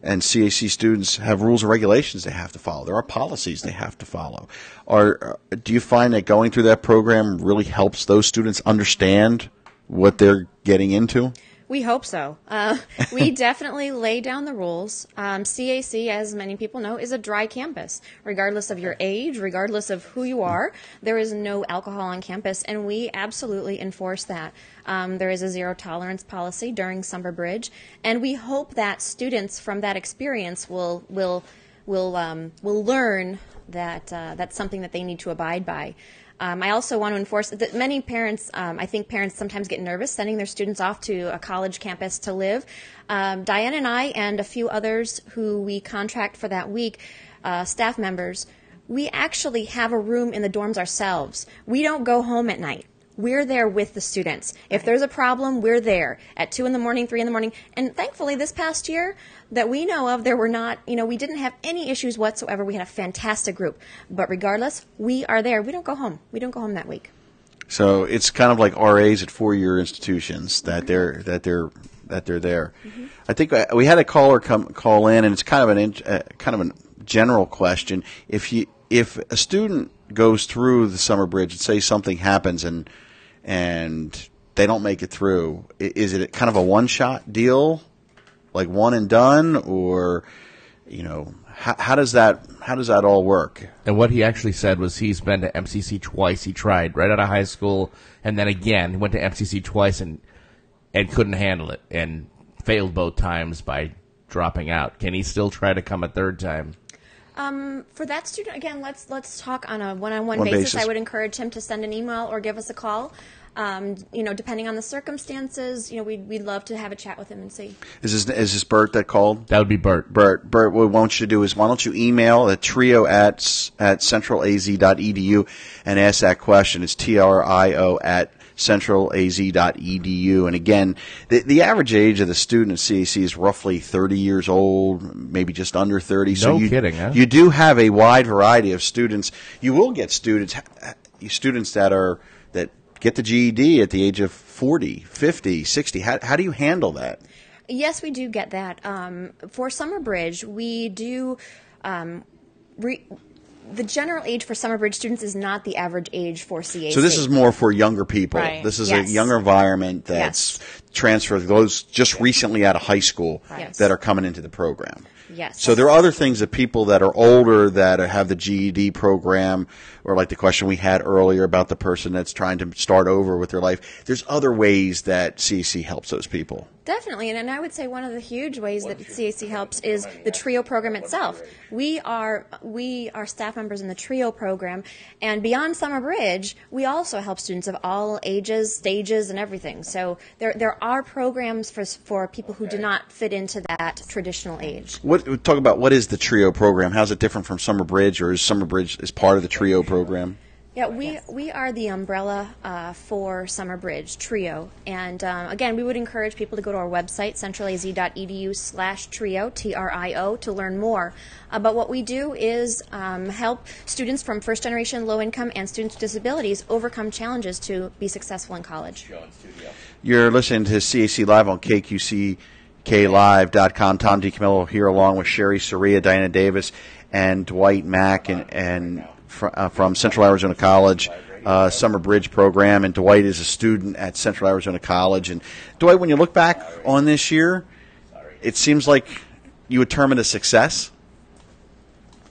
Speaker 1: and CAC students have rules and regulations they have to follow. There are policies they have to follow. Do you find that going through that program really helps those students understand what they're getting into?
Speaker 3: We hope so. We definitely lay down the rules. CAC, as many people know, is a dry campus. Regardless of your age, regardless of who you are, there is no alcohol on campus, and we absolutely enforce that. There is a zero tolerance policy during summer bridge, and we hope that students from that experience will learn that that's something that they need to abide by. I also want to enforce that many parents, I think parents sometimes get nervous sending their students off to a college campus to live. Diane and I and a few others who we contract for that week, staff members, we actually have a room in the dorms ourselves. We don't go home at night. We're there with the students. If there's a problem, we're there at 2 in the morning, 3 in the morning. And thankfully, this past year that we know of, there were not, we didn't have any issues whatsoever. We had a fantastic group. But regardless, we are there. We don't go home. We don't go home that week.
Speaker 1: So it's kind of like RAs at four-year institutions that they're there. Mm-hmm. I think we had a caller call in, and it's kind of a general question. If a student goes through the summer bridge and say something happens and they don't make it through, is it kind of a one-shot deal, like one and done, or how does that all work?
Speaker 2: And what he actually said was he's been to MCC twice. He tried right out of high school, and then again went to MCC twice and couldn't handle it and failed both times by dropping out. Can he still try to come a third time?
Speaker 3: For that student, again, let's talk on a one-on-one basis. I would encourage him to send an email or give us a call. Depending on the circumstances, we'd love to have a chat with him and see.
Speaker 1: Is this Bert that called?
Speaker 2: That would be Bert.
Speaker 1: Bert, what we want you to do is, why don't you email the trio at centralaz.edu and ask that question. It's TRIO at centralaz.edu. And again, the average age of the student at CAC is roughly 30 years old, maybe just under 30. So
Speaker 2: kidding, huh?
Speaker 1: You do have a wide variety of students. You will get students that get the GED at the age of 40, 50, 60. How do you handle that?
Speaker 3: Yes, we do get that. For Summer Bridge, we do the general age for Summer Bridge students is not the average age for CAC.
Speaker 1: So this is more for younger people.
Speaker 3: Right.
Speaker 1: This is a younger environment that's transferred, those just recently out of high school that are coming into the program.
Speaker 3: Yes.
Speaker 1: So there are other things that people that are older that have the GED program or like the question we had earlier about the person that's trying to start over with their life. There's other ways that CAC helps those people.
Speaker 3: Definitely, and I would say one of the huge ways that CAC helps is the TRIO program itself. We are staff members in the TRIO program, and beyond Summer Bridge, we also help students of all ages, stages, and everything. So there are programs for people who do not fit into that traditional age.
Speaker 1: Talk about what is the TRIO program? How's it different from Summer Bridge, or is Summer Bridge is part of the TRIO program?
Speaker 3: Yeah, we are the umbrella for Summer Bridge, TRIO. And again, we would encourage people to go to our website, centralaz.edu/TRIO, TRIO, to learn more. But what we do is help students from first-generation low-income and students with disabilities overcome challenges to be successful in college.
Speaker 1: You're listening to CAC Live on CAClive.com. Tom D. Camillo here along with Sherry Soria, Diana Davis, and Dwight Mack and from Central Arizona College Summer Bridge program, and Dwight is a student at Central Arizona College. And Dwight, when you look back on this year, it seems like you would term it a success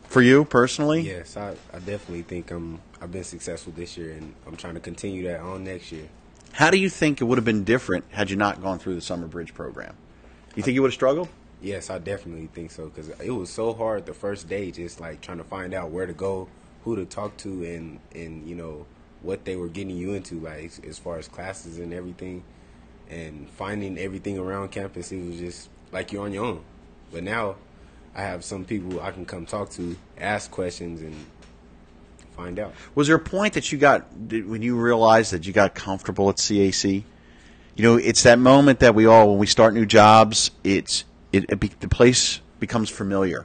Speaker 1: for you personally.
Speaker 4: Yes, I definitely think I've been successful this year, and I'm trying to continue that on next year.
Speaker 1: How do you think it would have been different had you not gone through the Summer Bridge program? You think you would have struggled?
Speaker 4: Yes, I definitely think so, because it was so hard the first day, just like trying to find out where to go, who to talk to, and you know what they were getting you into, like as far as classes and everything, and finding everything around campus. It was just like you're on your own. But now I have some people I can come talk to, ask questions, and find out.
Speaker 1: Was there a point that you got when you realized that you got comfortable at CAC? You know, it's that moment that we all, when we start new jobs, the place becomes familiar.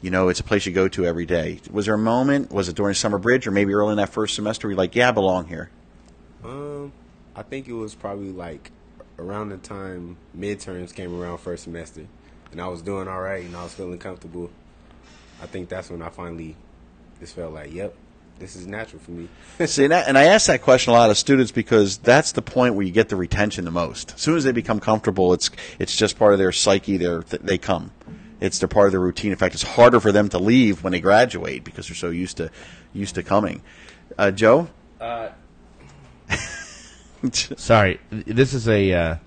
Speaker 1: You know, it's a place you go to every day. Was there a moment, was it during Summer Bridge or maybe early in that first semester, where you're like, yeah, I belong here?
Speaker 4: I think it was probably like around the time midterms came around first semester, and I was doing all right, and I was feeling comfortable. I think that's when I finally just felt like, yep, this is natural for me.
Speaker 1: See, and I ask that question a lot of students because that's the point where you get the retention the most. As soon as they become comfortable, it's just part of their psyche. They come. It's their part of their routine. In fact, it's harder for them to leave when they graduate because they're so used to coming. Joe?
Speaker 2: Sorry, this is a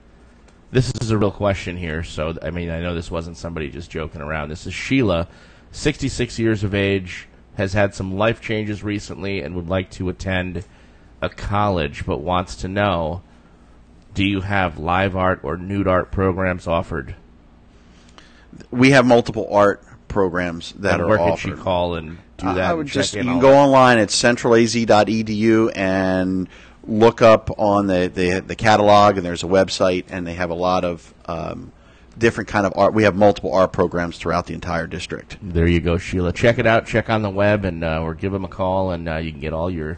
Speaker 2: real question here. So, I mean, I know this wasn't somebody just joking around. This is Sheila, 66 years of age, has had some life changes recently and would like to attend a college, but wants to know, do you have live art or nude art programs offered?
Speaker 1: We have multiple art programs that are offered.
Speaker 2: Where could she call and do that?
Speaker 1: I would you can go online at centralaz.edu and look up on the catalog, and there's a website, and they have a lot of different kind of art. We have multiple art programs throughout the entire district.
Speaker 2: There you go, Sheila. Check it out. Check on the web, and or give them a call, and you can get all your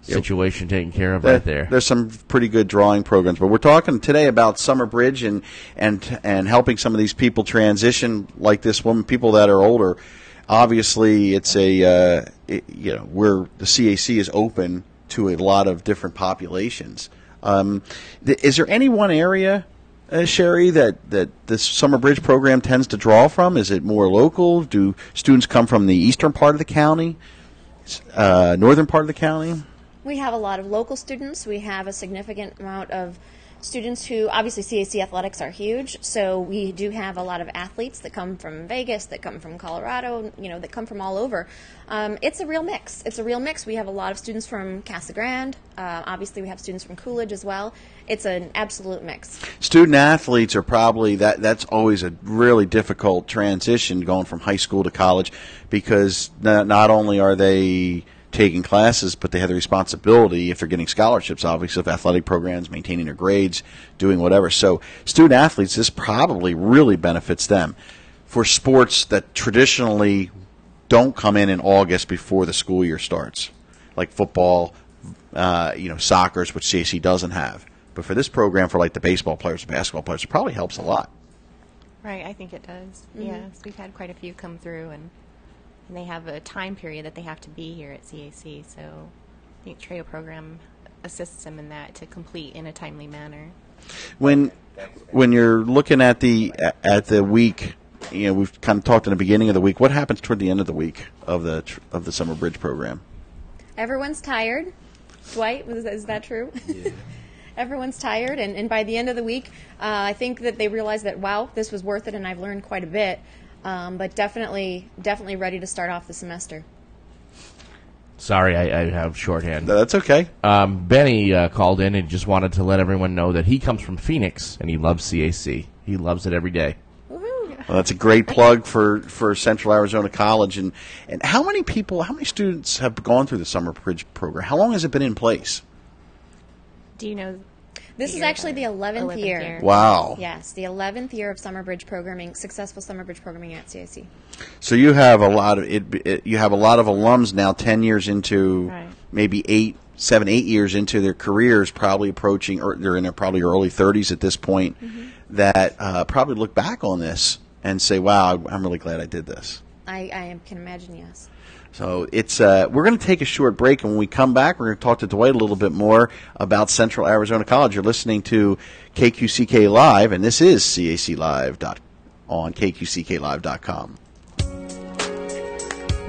Speaker 2: situation taken care of right there.
Speaker 1: There's some pretty good drawing programs, but we're talking today about Summer Bridge and helping some of these people transition, like this woman, people that are older. Obviously, it's where the CAC is open to a lot of different populations. Is there any one area, Sherry, that this Summer Bridge program tends to draw from? Is it more local? Do students come from the eastern part of the county, northern part of the county?
Speaker 3: We have a lot of local students. We have a significant amount of students who, obviously CAC athletics are huge, so we do have a lot of athletes that come from Vegas, that come from Colorado, that come from all over. It's a real mix. We have a lot of students from Casa Grande. Obviously we have students from Coolidge as well. It's an absolute mix.
Speaker 1: Student athletes are probably, that's always a really difficult transition going from high school to college, because not only are they taking classes, but they have the responsibility, if they're getting scholarships, obviously, of athletic programs, maintaining their grades, doing whatever. So student athletes, this probably really benefits them. For sports that traditionally don't come in August before the school year starts, like football, soccer, which CAC doesn't have. But for this program, for like the baseball players, the basketball players, it probably helps a lot.
Speaker 5: Right, I think it does. Mm-hmm. Yes, we've had quite a few come through, and they have a time period that they have to be here at CAC, so I think TRIO program assists them in that to complete in a timely manner.
Speaker 1: When you're looking at the week, we've kind of talked in the beginning of the week. What happens toward the end of the week of the Summer Bridge program?
Speaker 3: Everyone's tired. Dwight, is that true?
Speaker 4: Yeah.
Speaker 3: Everyone's tired, and by the end of the week, I think that they realize that, wow, this was worth it, and I've learned quite a bit. But definitely ready to start off the semester.
Speaker 2: Sorry, I have shorthand.
Speaker 1: That's okay.
Speaker 2: Benny called in and just wanted to let everyone know that he comes from Phoenix, and he loves CAC. He loves it every day.
Speaker 1: Well, that's a great plug for Central Arizona College. And how many students have gone through the Summer Bridge program? How long has it been in place?
Speaker 5: Do you know?
Speaker 3: This is actually the 11th year.
Speaker 1: Wow.
Speaker 3: Yes, the 11th year of Summer Bridge programming, successful Summer Bridge programming at CAC.
Speaker 1: So you have a lot of you have a lot of alums now, 10 years into,
Speaker 5: Right.
Speaker 1: maybe 8 years into their careers, probably approaching, or they're in their probably early 30s at this point, that probably look back on this and say, "Wow, I'm really glad I did this."
Speaker 3: I can imagine, yes.
Speaker 1: So it's we're going to take a short break, and when we come back, we're going to talk to Dwight a little bit more about Central Arizona College. You're listening to KQCK Live, and this is CAC Live on KQCKLive.com.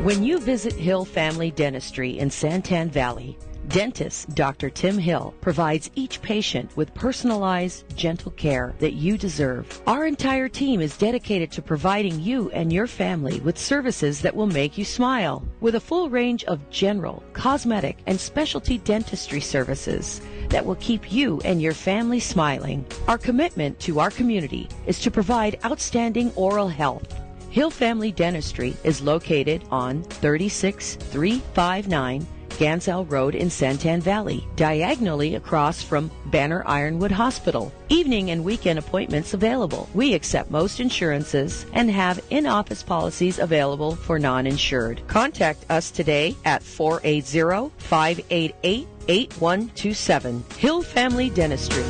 Speaker 6: When you visit Hill Family Dentistry in Santan Valley, dentist Dr. Tim Hill provides each patient with personalized, gentle care that you deserve. Our entire team is dedicated to providing you and your family with services that will make you smile. With a full range of general, cosmetic, and specialty dentistry services that will keep you and your family smiling. Our commitment to our community is to provide outstanding oral health. Hill Family Dentistry is located on 36359 Gansell Road in Santan Valley, diagonally across from Banner Ironwood Hospital. Evening and weekend appointments available. We accept most insurances and have in-office policies available for non-insured. Contact us today at 480-588-8127. Hill Family Dentistry.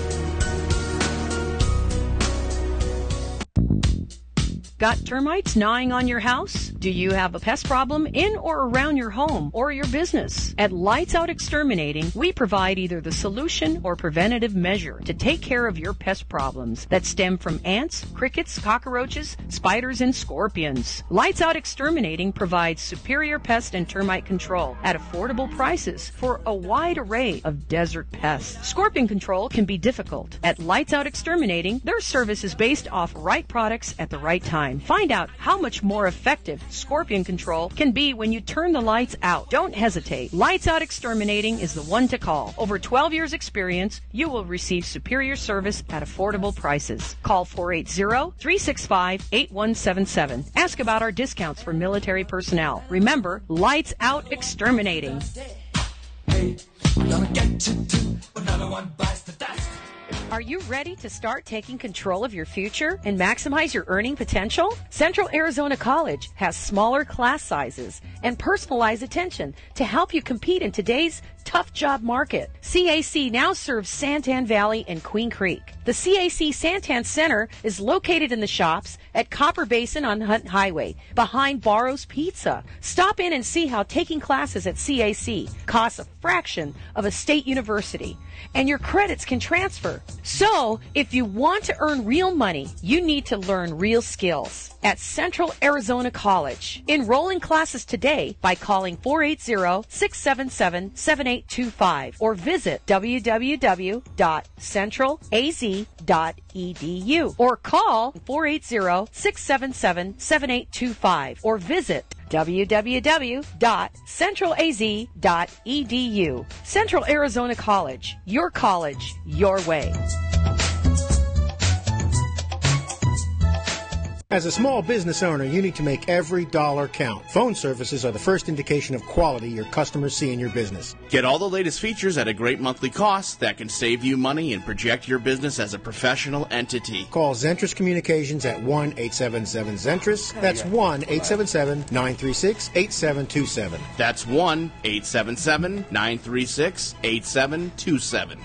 Speaker 6: Got termites gnawing on your house? Do you have a pest problem in or around your home or your business? At Lights Out Exterminating, we provide either the solution or preventative measure to take care of your pest problems that stem from ants, crickets, cockroaches, spiders, and scorpions. Lights Out Exterminating provides superior pest and termite control at affordable prices for a wide array of desert pests. Scorpion control can be difficult. At Lights Out Exterminating, their service is based off right products at the right time. Find out how much more effective scorpion control can be when you turn the lights out. Don't hesitate. Lights Out Exterminating is the one to call. Over 12 years experience, you will receive superior service at affordable prices. Call 480-365-8177. Ask about our discounts for military personnel. Remember, Lights Out Exterminating. Are you ready to start taking control of your future and maximize your earning potential? Central Arizona College has smaller class sizes and personalized attention to help you compete in today's tough job market. CAC now serves Santan Valley and Queen Creek. The CAC Santan Center is located in the shops at Copper Basin on Hunt Highway, behind Barrow's Pizza. Stop in and see how taking classes at CAC costs a fraction of a state university, and your credits can transfer. So, if you want to earn real money, you need to learn real skills at Central Arizona College. Enroll in classes today by calling 480-677-7825 or visit www.centralaz.edu or call 480-677-7825 or visit www.centralaz.edu. Central Arizona College, your way.
Speaker 10: As a small business owner, you need to make every dollar count. Phone services are the first indication of quality your customers see in your business.
Speaker 8: Get all the latest features at a great monthly cost that can save you money and project your business as a professional entity.
Speaker 10: Call Zentris Communications at 1-877-ZENTRIS. That's 1-877-936-8727.
Speaker 8: That's 1-877-936-8727.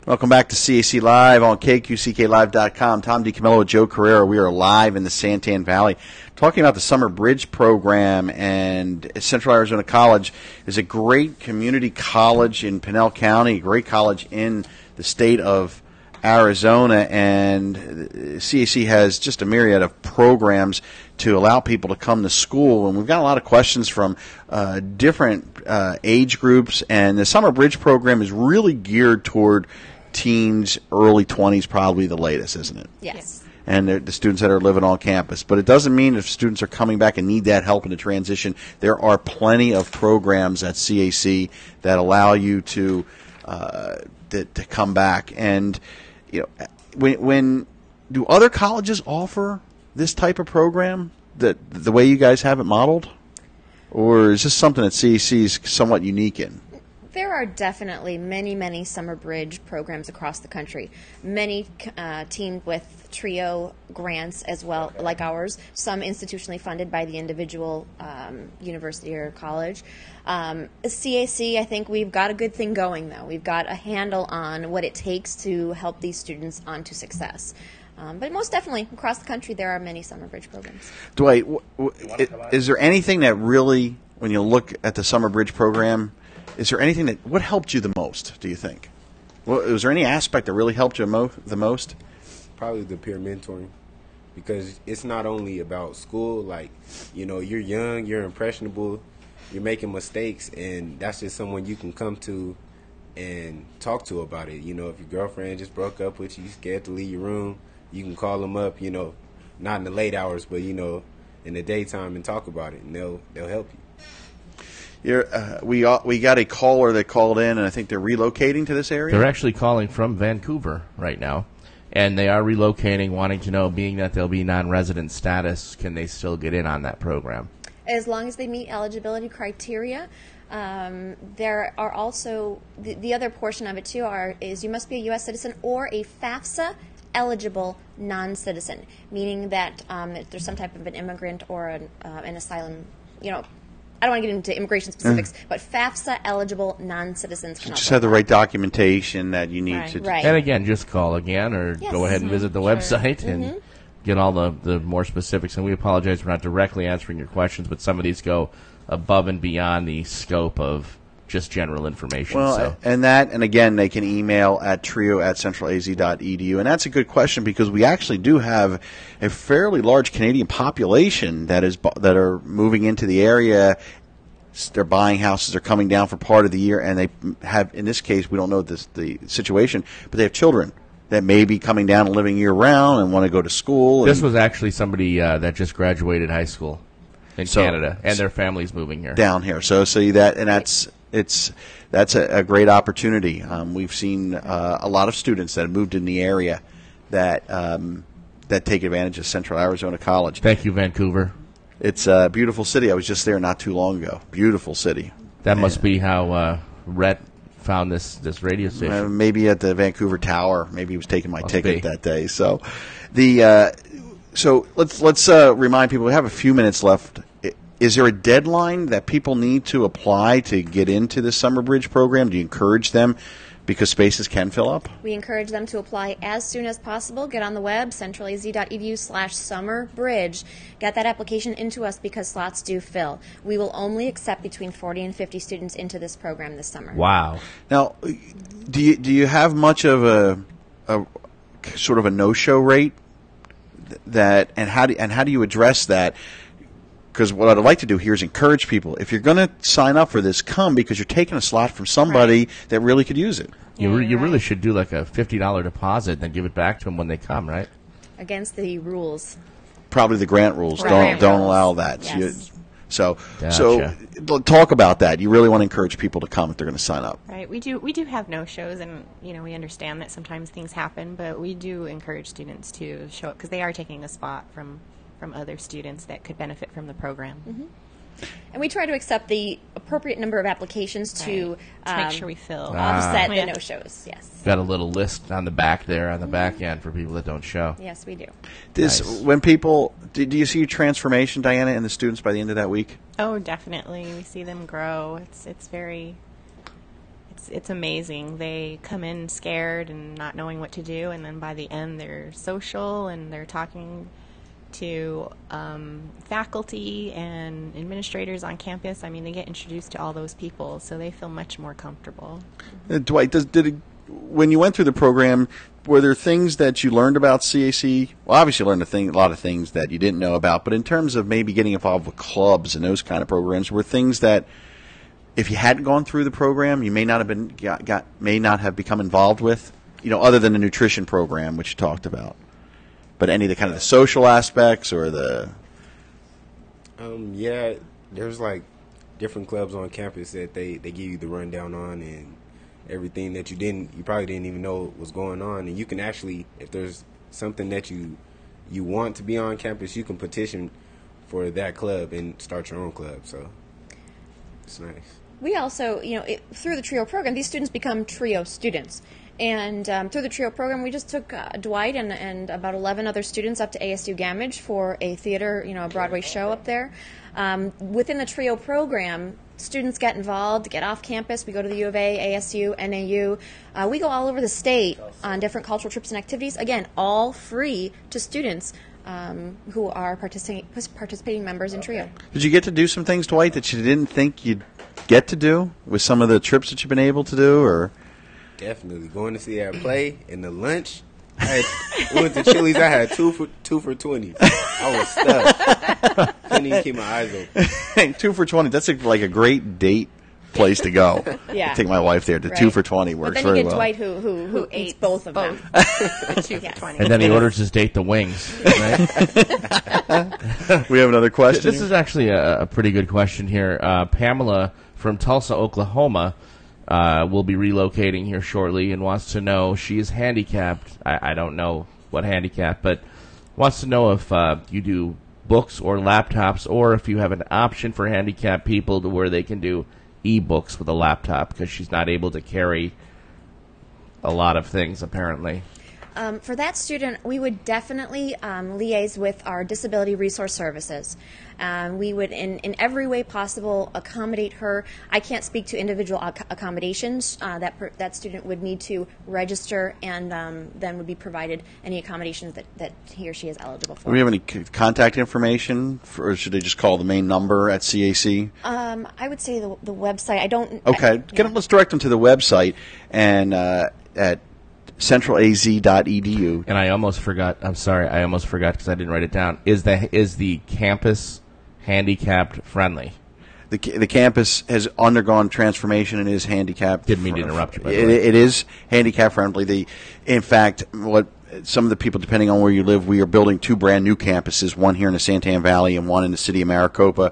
Speaker 1: Welcome back to CAC Live on KQCKLive.com. Tom Camillo with Joe Carreiro. We are live in the Santan Valley talking about the Summer Bridge program, and Central Arizona College is a great community college in Pinell County, a great college in the state of Arizona, and CAC has just a myriad of programs to allow people to come to school. And we've got a lot of questions from different age groups, and the Summer Bridge program is really geared toward teens, early 20s, probably the latest, isn't it?
Speaker 3: Yes.
Speaker 1: And the students that are living on campus. But it doesn't mean if students are coming back and need that help in the transition, there are plenty of programs at CAC that allow you to come back. And when do other colleges offer this type of program the way you guys have it modeled, or is this something that CAC is somewhat unique in?
Speaker 3: There are definitely many, many Summer Bridge programs across the country. Many teamed with TRIO grants as well, like ours. Some institutionally funded by the individual university or college. CAC, I think we've got a good thing going, though. We've got a handle on what it takes to help these students on to success. But most definitely, across the country, there are many Summer Bridge programs.
Speaker 1: Dwight, is there anything that really, when you look at the Summer Bridge program, is there anything what helped you the most, do you think? Was there any aspect that really helped you the most?
Speaker 4: Probably the peer mentoring, because it's not only about school. Like, you're young, you're impressionable, you're making mistakes, and that's just someone you can come to and talk to about it. If your girlfriend just broke up with you, you're scared to leave your room, you can call them up, not in the late hours, but, in the daytime and talk about it, and they'll help you.
Speaker 1: We got a caller that called in, and I think they're relocating to this area?
Speaker 2: They're actually calling from Vancouver right now, and they are relocating, wanting to know, being that they'll be non-resident status, can they still get in on that program?
Speaker 3: As long as they meet eligibility criteria. There are also, the other portion of it, too, is you must be a U.S. citizen or a FAFSA eligible non-citizen, meaning that if there's some type of an immigrant or an asylum, I don't want to get into immigration specifics, but FAFSA-eligible non-citizens can
Speaker 1: just have the right documentation that you need to.
Speaker 3: Right.
Speaker 2: And again, just call again or go ahead and visit the website and get all the more specifics. And we apologize for not directly answering your questions, but some of these go above and beyond the scope of just general information.
Speaker 1: Well, and again, they can email at trio@centralaz.edu. And that's a good question, because we actually do have a fairly large Canadian population that are moving into the area. They're buying houses, they're coming down for part of the year, and they have, in this case, we don't know the situation, but they have children that may be coming down and living year-round and want to go to school.
Speaker 2: This was actually somebody that just graduated high school in Canada, and their family's moving here.
Speaker 1: Down here. So that's a great opportunity. We've seen a lot of students that have moved in the area that take advantage of Central Arizona College.
Speaker 2: Thank you, Vancouver.
Speaker 1: It's a beautiful city. I was just there not too long ago. Beautiful city.
Speaker 2: That must be how Rhett found this radio station.
Speaker 1: Maybe at the Vancouver Tower. Maybe he was taking my ticket that day. So let's remind people, we have a few minutes left. Is there a deadline that people need to apply to get into the Summer Bridge program? Do you encourage them, because spaces can fill up?
Speaker 3: We encourage them to apply as soon as possible. Get on the web, centralaz.edu/summerbridge. Get that application into us, because slots do fill. We will only accept between 40 and 50 students into this program this summer.
Speaker 2: Wow.
Speaker 1: Now, do you have much of a sort of a no-show rate? And how do you address that? Because what I'd like to do here is encourage people. If you're going to sign up for this, come, because you're taking a slot from somebody that really could use it.
Speaker 2: You really should do like a $50 deposit, then give it back to them when they come, right?
Speaker 3: Against the rules.
Speaker 1: Probably the grant rules don't allow that.
Speaker 3: Yes.
Speaker 1: So talk about that. You really want to encourage people to come if they're going to sign up.
Speaker 5: Right. We do have no-shows, and we understand that sometimes things happen, but we do encourage students to show up, because they are taking a spot from other students that could benefit from the program.
Speaker 3: Mm-hmm. And we try to accept the appropriate number of applications to
Speaker 5: make sure we fill.
Speaker 3: Offset the no-shows, yes.
Speaker 2: Got a little list on the back there, on the back end, for people that don't show.
Speaker 3: Yes, we do.
Speaker 1: When people, do you see transformation, Diana, in the students by the end of that week?
Speaker 5: Oh, definitely. We see them grow. It's amazing. They come in scared and not knowing what to do, and then by the end they're social and they're talking to faculty and administrators on campus. I mean, they get introduced to all those people, so they feel much more comfortable.
Speaker 1: Dwight, when you went through the program, were there things that you learned about CAC? Well, obviously you learned a lot of things that you didn't know about, but in terms of maybe getting involved with clubs and those kind of programs, were things that if you hadn't gone through the program, you may not have become involved with, other than the nutrition program, which you talked about. But any of the kind of the social aspects or the...
Speaker 4: Yeah, there's like different clubs on campus that they give you the rundown on, and everything that you probably didn't even know was going on. And you can actually, if there's something that you want to be on campus, you can petition for that club and start your own club. So it's nice.
Speaker 3: We also, through the TRIO program, these students become TRIO students. And through the TRIO program, we just took Dwight and about 11 other students up to ASU Gamage for a theater, a Broadway show up there. Within the TRIO program, students get involved, get off campus. We go to the U of A, ASU, NAU. We go all over the state on different cultural trips and activities. Again, all free to students who are participating members in TRIO.
Speaker 1: Did you get to do some things, Dwight, that you didn't think you'd get to do with some of the trips that you've been able to do, or...
Speaker 4: Definitely going to see that play and the lunch. We went to Chili's. I had two for $20. I was stuck. Couldn't even keep my eyes open.
Speaker 1: Hey, 2 for $20. That's like a great date place to go.
Speaker 3: Yeah.
Speaker 1: Take my wife there. The
Speaker 3: right.
Speaker 1: 2 for $20 works
Speaker 3: but then
Speaker 1: very
Speaker 3: you get
Speaker 1: well.
Speaker 3: Dwight who eats both of them.
Speaker 5: 2 for $20.
Speaker 2: And then he orders his date the wings. Right?
Speaker 1: We have another question.
Speaker 2: This is actually a pretty good question here. Pamela from Tulsa, Oklahoma, will be relocating here shortly and wants to know, she is handicapped. I don't know what handicap, but wants to know if you do books or laptops, or if you have an option for handicapped people to where they can do e-books with a laptop, because she's not able to carry a lot of things, apparently.
Speaker 3: For that student, we would definitely liaise with our Disability Resource Services. We would, in every way possible, accommodate her. I can't speak to individual accommodations. That student would need to register, and then would be provided any accommodations that he or she is eligible for.
Speaker 1: Do we have any contact information, or should they just call the main number at CAC?
Speaker 3: I would say the website. I don't...
Speaker 1: Okay. Let's direct them to the website, and at centralaz.edu.
Speaker 2: And I almost forgot. I'm sorry. I almost forgot because I didn't write it down. Is the campus handicapped friendly?
Speaker 1: The campus has undergone transformation and is handicapped.
Speaker 2: Didn't mean to interrupt you. By the way.
Speaker 1: It is handicap friendly. In fact, some of the people, depending on where you live, we are building 2 brand new campuses. One here in the Santan Valley and one in the city of Maricopa.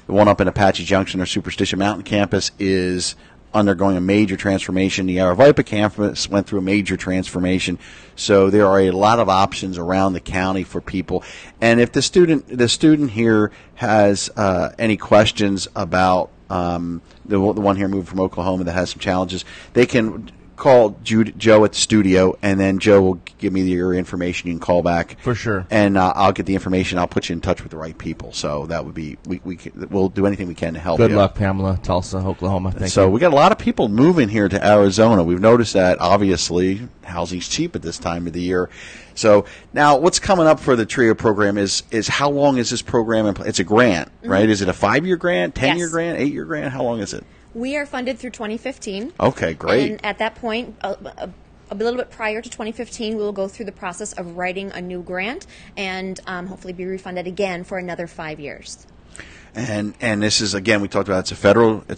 Speaker 1: The one up in Apache Junction, or Superstition Mountain campus, is undergoing a major transformation. The Aravipa campus went through a major transformation, so there are a lot of options around the county for people. And if the student here has any questions about the one here moved from Oklahoma that has some challenges, they can call Joe at the studio, and then Joe will give me your information. You can call back
Speaker 2: for sure,
Speaker 1: and I'll get the information. I'll put you in touch with the right people. So that would be we'll do anything we can to help.
Speaker 2: Good
Speaker 1: you.
Speaker 2: luck, Pamela, Tulsa, Oklahoma. Thank you.
Speaker 1: We got a lot of people moving here to Arizona. We've noticed that. Obviously, housing's cheap at this time of the year. So now, what's coming up for the TRIO program is how long is this program? It's a grant, right? Is it a 5-year grant, 10-year grant, 8-year grant? How long is it?
Speaker 3: We are funded through 2015.
Speaker 1: Okay, great.
Speaker 3: And at that point, a little bit prior to 2015, we will go through the process of writing a new grant and hopefully be refunded again for another 5 years.
Speaker 1: And this is, again, we talked about it's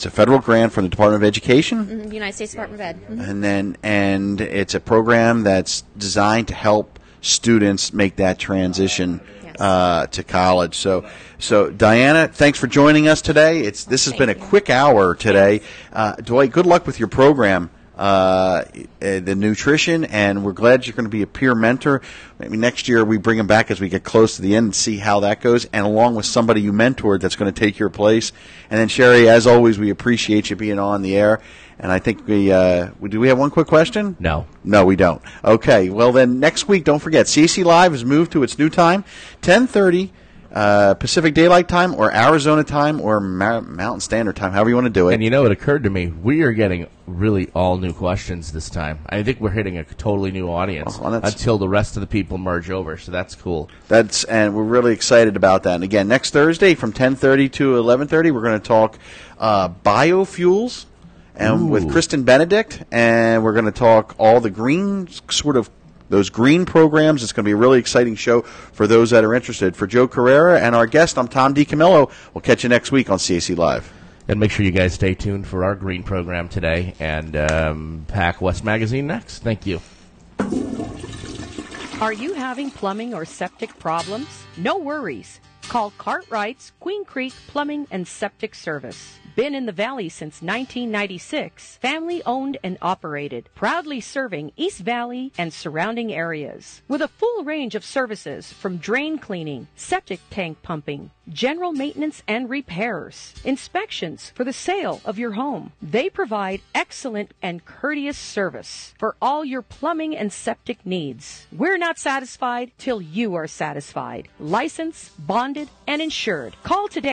Speaker 1: a federal grant from the Department of Education,
Speaker 3: The United States Department of Ed.
Speaker 1: and it's a program that's designed to help students make that transition to college. So Diana, thanks for joining us today. This has been a quick hour today. Dwight, good luck with your program, the nutrition, and we're glad you're going to be a peer mentor. Maybe next year we bring him back as we get close to the end and see how that goes, and along with somebody you mentored that's going to take your place. And then Sherry, as always, we appreciate you being on the air. And I think do we have one quick question?
Speaker 2: No,
Speaker 1: we don't. Okay, well then next week, don't forget, CAClive has moved to its new time, 10:30 Pacific Daylight Time, or Arizona time, or Mountain Standard Time, however you want to do it.
Speaker 2: And it occurred to me, we are getting really all new questions this time. I think we're hitting a totally new audience until the rest of the people merge over, so that's cool.
Speaker 1: And we're really excited about that. And again, next Thursday from 10:30 to 11:30, we're going to talk biofuels. And with Kristen Benedict, and we're going to talk all the green sort of those green programs. It's going to be a really exciting show for those that are interested. For Joe Carreiro and our guest, I'm Tom Camillo. We'll catch you next week on CAC Live.
Speaker 2: And make sure you guys stay tuned for our green program today and Pac West Magazine next. Thank you.
Speaker 6: Are you having plumbing or septic problems? No worries. Call Cartwright's Queen Creek Plumbing and Septic Service. Been in the Valley since 1996. Family owned and operated. Proudly serving East Valley and surrounding areas. With a full range of services from drain cleaning, septic tank pumping, general maintenance and repairs, inspections for the sale of your home. They provide excellent and courteous service for all your plumbing and septic needs. We're not satisfied till you are satisfied. Licensed, bonded, and insured. Call today.